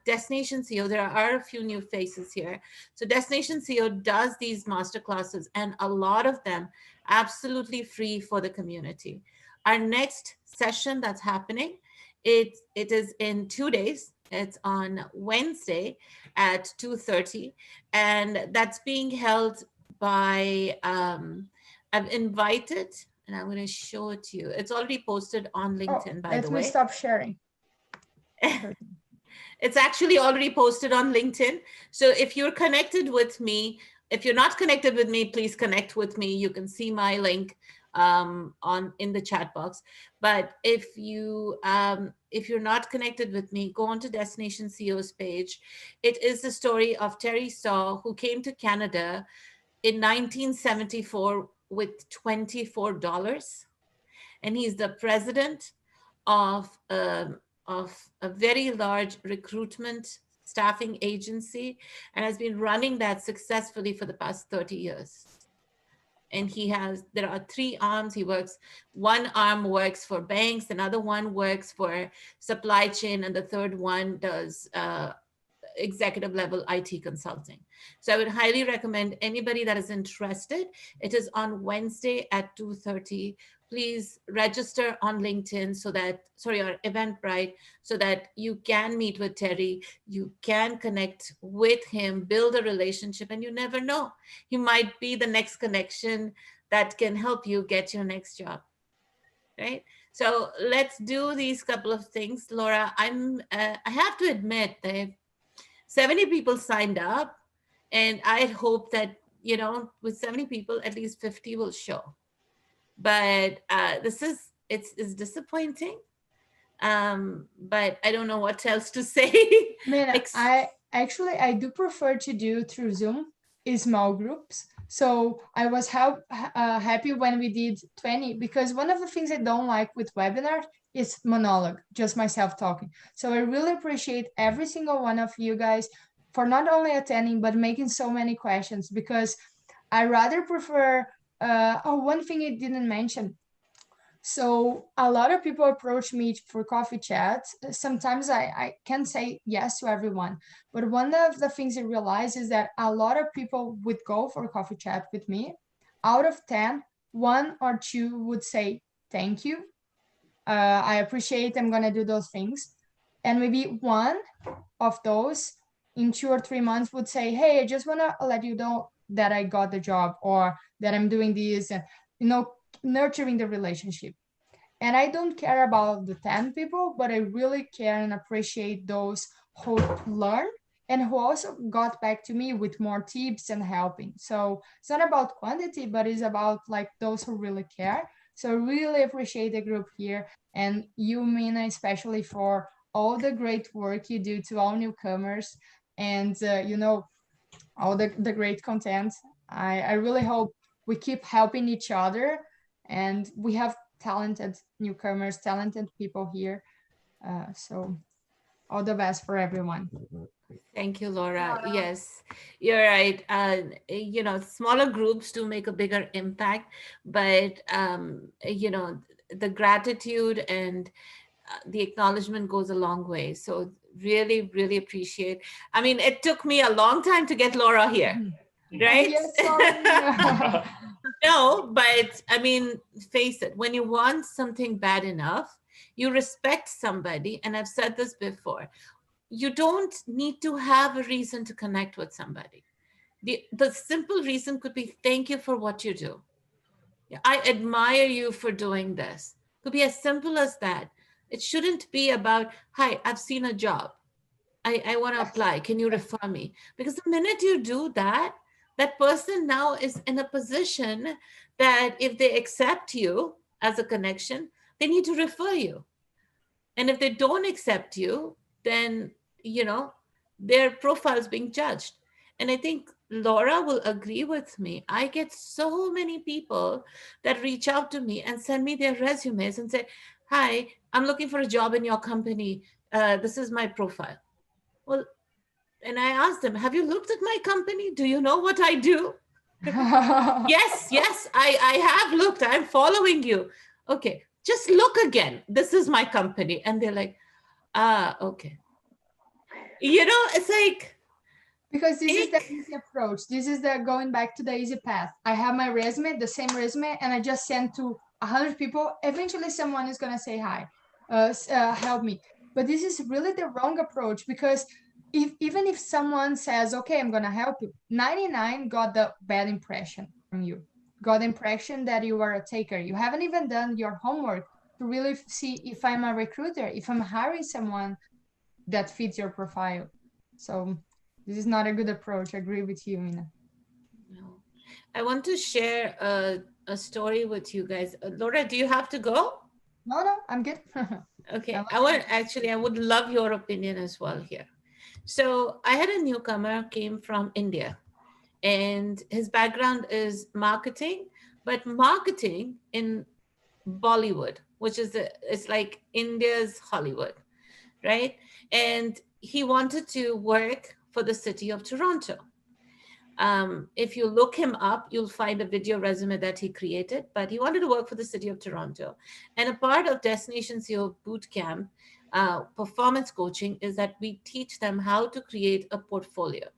Destination CEO, there are a few new faces here. So Destination CEO does these masterclasses, and a lot of them absolutely free for the community. Our next session that's happening, it is in 2 days. It's on Wednesday at 2:30, and that's being held by, I've invited, and I'm going to show it to you. It's already posted on LinkedIn, by the way. Let me stop sharing. It's actually already posted on LinkedIn. So if you're connected with me, if you're not connected with me, please connect with me. You can see my link in the chat box. But if you're not connected with me, go on to Destination CEO's page. It is the story of Terry Saw, who came to Canada in 1974 with $24. And he's the president of of a very large recruitment staffing agency and has been running that successfully for the past 30 years. And there are 3 arms. One arm works for banks, another one works for supply chain, and the third one does executive level IT consulting. So I would highly recommend anybody that is interested. It is on Wednesday at 2:30. Please register on LinkedIn or Eventbrite, so that you can meet with Terry, you can connect with him, build a relationship, and you never know. He might be the next connection that can help you get your next job, right? So let's do these couple of things. Laura, I have to admit that 70 people signed up, and I'd hope that, with 70 people, at least 50 will show. But it's disappointing. But I don't know what else to say. I do prefer to do through Zoom in small groups. So I was happy when we did 20, because one of the things I don't like with webinars is monologue, just myself talking. So I really appreciate every single one of you guys for not only attending, but making so many questions, because I rather prefer, one thing I didn't mention. So a lot of people approach me for coffee chats. Sometimes I can't say yes to everyone. But one of the things I realize is that a lot of people would go for coffee chat with me. Out of 10, 1 or 2 would say, thank you. I appreciate, I'm going to do those things. And maybe 1 of those in 2 or 3 months would say, hey, I just want to let you know that I got the job, or that I'm doing this, and, nurturing the relationship. And I don't care about the 10 people, but I really care and appreciate those who learn and who also got back to me with more tips and helping. So it's not about quantity, but it's about like those who really care. So I really appreciate the group here, and you, Mina, especially for all the great work you do to all newcomers, and all the great content. I really hope we keep helping each other, and we have talented newcomers, talented people here. So all the best for everyone. Thank you, Laura. Yes, you're right. Smaller groups do make a bigger impact, but, the gratitude and the acknowledgement goes a long way. So really, really appreciate. I mean, it took me a long time to get Laura here, right? Yes, No, but I mean, face it, when you want something bad enough, you respect somebody, and I've said this before, you don't need to have a reason to connect with somebody. The simple reason could be, thank you for what you do. I admire you for doing this. Could be as simple as that. It shouldn't be about, hi, I've seen a job. I want to apply. Can you refer me? Because the minute you do that, that person now is in a position that if they accept you as a connection, they need to refer you. And if they don't accept you, then, their profile is being judged. And I think Laura will agree with me. I get so many people that reach out to me and send me their resumes and say, hi, I'm looking for a job in your company. This is my profile. Well, and I asked them, have you looked at my company? Do you know what I do? Yes, I have looked. I'm following you. Okay, just look again. This is my company. And they're like, okay. It's like, because this is the easy approach. This is the going back to the easy path. I have my resume, the same resume, and I just send to 100 people. Eventually someone is going to say hi, help me. But this is really the wrong approach, because even if someone says, okay, I'm going to help you, 99 got the bad impression from you, got the impression that you are a taker. You haven't even done your homework to really see if I'm a recruiter, if I'm hiring someone that fits your profile. So this is not a good approach. I agree with you, Mina. No. I want to share a story with you guys. Laura, do you have to go? No, I'm good. Okay, I would love your opinion as well here. So I had a newcomer, came from India, and his background is marketing, but marketing in Bollywood, which is it's like India's Hollywood. right? And he wanted to work for the city of Toronto. If you look him up, you'll find a video resume that he created, but he wanted to work for the city of Toronto. And a part of Destination CEO Bootcamp performance coaching is that we teach them how to create a portfolio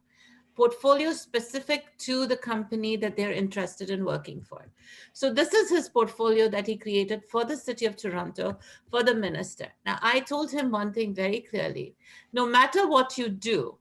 specific to the company that they're interested in working for. So this is his portfolio that he created for the city of Toronto, for the minister. Now, I told him one thing very clearly: no matter what you do,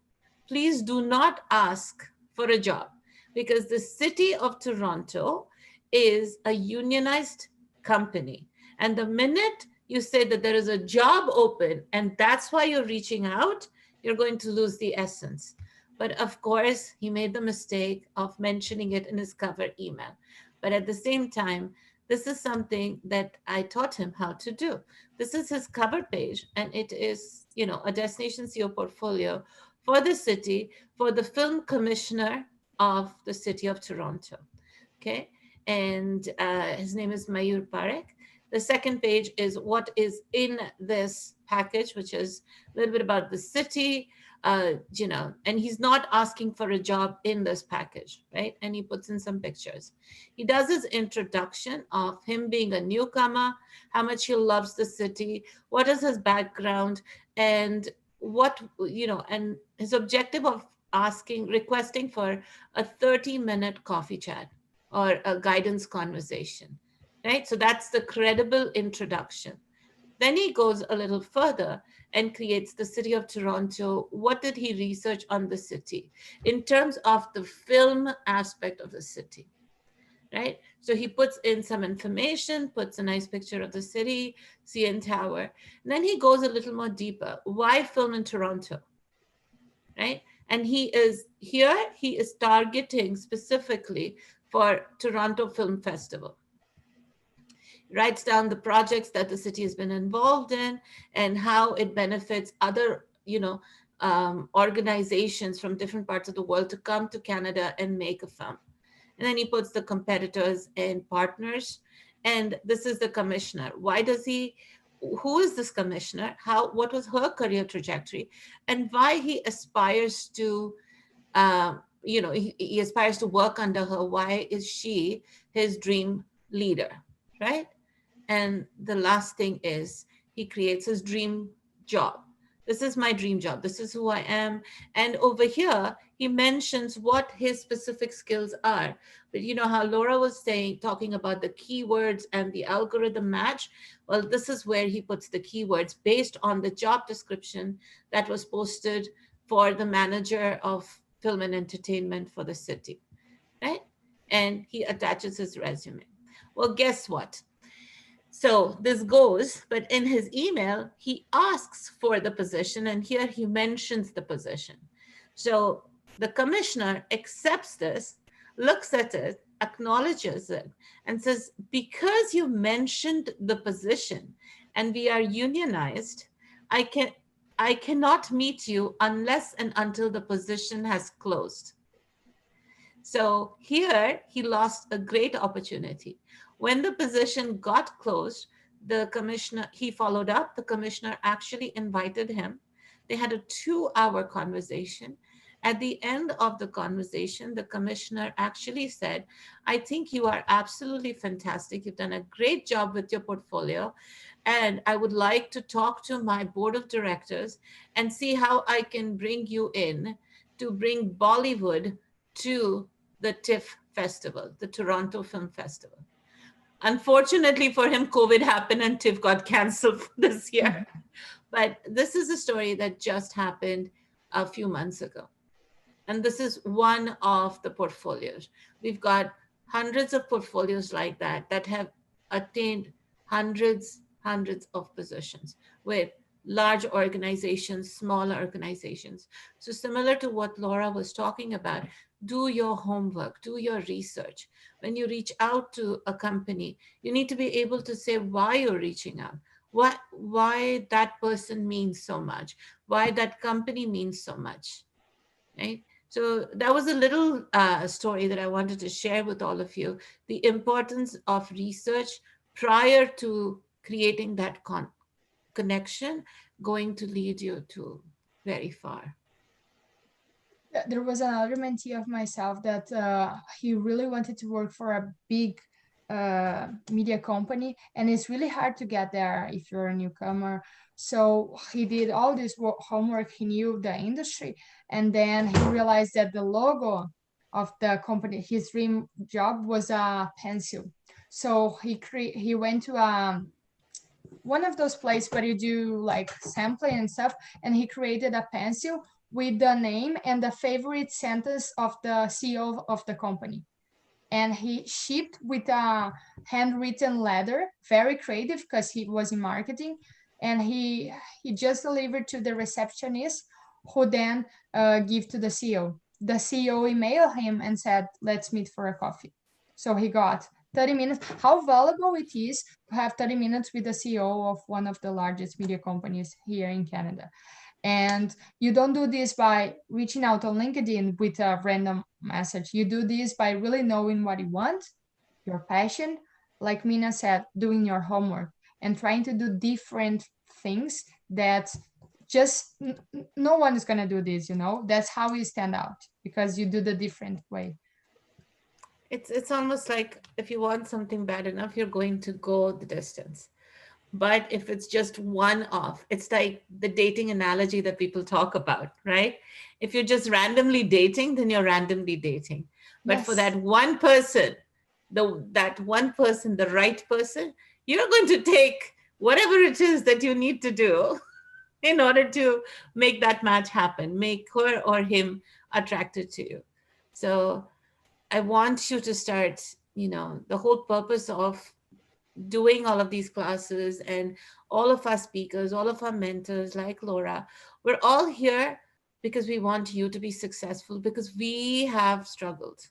please do not ask for a job, because the city of Toronto is a unionized company. And the minute you say that there is a job open and that's why you're reaching out, you're going to lose the essence. But of course, he made the mistake of mentioning it in his cover email. But at the same time, this is something that I taught him how to do. This is his cover page, and it is, a Destination CEO portfolio for the city, for the film commissioner of the city of Toronto. Okay. And his name is Mayur Parekh. The second page is what is in this package, which is a little bit about the city, and he's not asking for a job in this package, right? And he puts in some pictures. He does his introduction of him being a newcomer, how much he loves the city, what is his background, and and his objective of requesting for a 30-minute coffee chat or a guidance conversation, right? So that's the credible introduction. Then he goes a little further and creates the city of Toronto. What did he research on the city in terms of the film aspect of the city, right? So he puts in some information, puts a nice picture of the city, CN Tower. And then he goes a little more deeper. Why film in Toronto, right? And he is targeting specifically for Toronto Film Festival. Writes down the projects that the city has been involved in and how it benefits other, organizations from different parts of the world to come to Canada and make a film. And then he puts the competitors and partners. And this is the commissioner. Who is this commissioner? What was her career trajectory? And why he aspires to, he aspires to work under her. Why is she his dream leader, right? And the last thing is he creates his dream job. This is my dream job. This is who I am. And over here, he mentions what his specific skills are. But you know how Laura was talking about the keywords and the algorithm match? Well, this is where he puts the keywords based on the job description that was posted for the manager of film and entertainment for the city, right? And he attaches his resume. Well, guess what? So this goes, but in his email, he asks for the position, and here he mentions the position. So the commissioner accepts this, looks at it, acknowledges it, and says, because you mentioned the position and we are unionized, I cannot meet you unless and until the position has closed. So here he lost a great opportunity. When the position got closed, the commissioner, he followed up, the commissioner actually invited him. They had a 2-hour conversation. At the end of the conversation, the commissioner actually said, I think you are absolutely fantastic. You've done a great job with your portfolio. And I would like to talk to my board of directors and see how I can bring you in to bring Bollywood to the TIFF festival, the Toronto Film Festival. Unfortunately for him, COVID happened and TIFF got canceled this year. But this is a story that just happened a few months ago. And this is one of the portfolios. We've got hundreds of portfolios like that have attained hundreds of positions with large organizations, smaller organizations. So similar to what Laura was talking about, do your homework, do your research. When you reach out to a company, you need to be able to say why you're reaching out, why that person means so much, why that company means so much, right? So that was a little story that I wanted to share with all of you, the importance of research prior to creating that connection, going to lead you to very far. There was another mentee of myself that he really wanted to work for a big media company, and it's really hard to get there if you're a newcomer. So he did all this homework, he knew the industry, and then he realized that the logo of the company, his dream job, was a pencil. So he went to one of those places where you do like sampling and stuff, and he created a pencil with the name and the favorite sentence of the CEO of the company. And he shipped with a handwritten letter, very creative because he was in marketing. And he just delivered to the receptionist, who then give to the CEO. The CEO emailed him and said, let's meet for a coffee. So he got 30 minutes. How valuable it is to have 30 minutes with the CEO of one of the largest media companies here in Canada. And you don't do this by reaching out on LinkedIn with a random message. You do this by really knowing what you want, your passion, like Mina said, doing your homework and trying to do different things that just no one is going to do this, you know. That's how you stand out, because you do the different way. It's almost like if you want something bad enough, you're going to go the distance. But if it's just one off, it's like the dating analogy that people talk about, right? If you're just randomly dating, then you're randomly dating. But Yes. for that one person, the right person, you're going to take whatever it is that you need to do in order to make that match happen, make her or him attracted to you. So I want you to start, the whole purpose of doing all of these classes and all of our speakers, all of our mentors like Laura, we're all here because we want you to be successful, because we have struggled.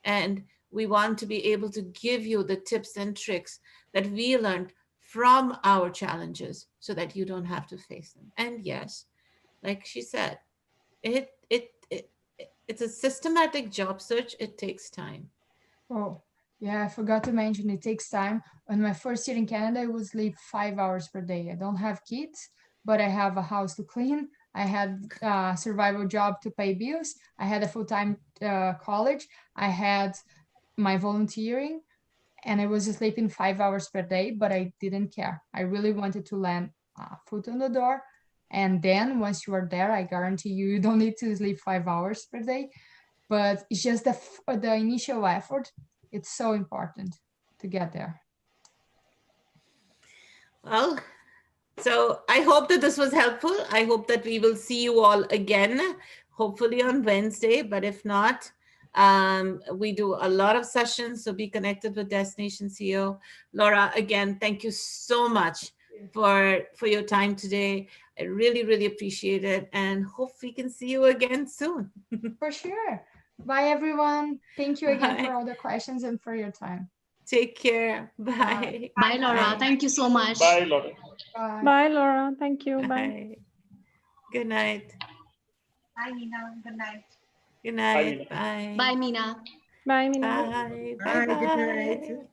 And we want to be able to give you the tips and tricks that we learned from our challenges so that you don't have to face them. And yes, like she said, it's a systematic job search. It takes time. Oh, yeah, I forgot to mention it takes time. On my first year in Canada, I would sleep 5 hours per day. I don't have kids, but I have a house to clean. I had a survival job to pay bills. I had a full-time college. I had my volunteering, and I was sleeping 5 hours per day, but I didn't care. I really wanted to land foot on the door. And then once you are there, I guarantee you, you don't need to sleep 5 hours per day. But it's just the initial effort. It's so important to get there. Well, so I hope that this was helpful. I hope that we will see you all again, hopefully on Wednesday. But if not, we do a lot of sessions, so be connected with Destination CEO. Laura, again, thank you so much for your time today. I really, really appreciate it, and hope we can see you again soon. For sure. Bye, everyone. Thank you again Bye. for all the questions and for your time. Take care. Bye. Bye, Laura. Thank you so much. Bye, Laura. Bye. Bye, Laura. Thank you. Bye. Bye. Good night. Bye, Nina. Good night. Good night. Bye. Bye, Mina. Bye, Mina. Bye. Bye, Bye. good night.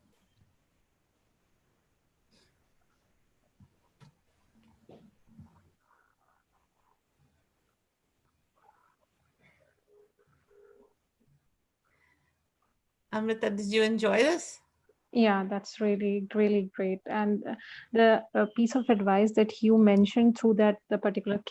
Amrita, did you enjoy this? Yeah, that's really, really great. And the piece of advice that you mentioned through the particular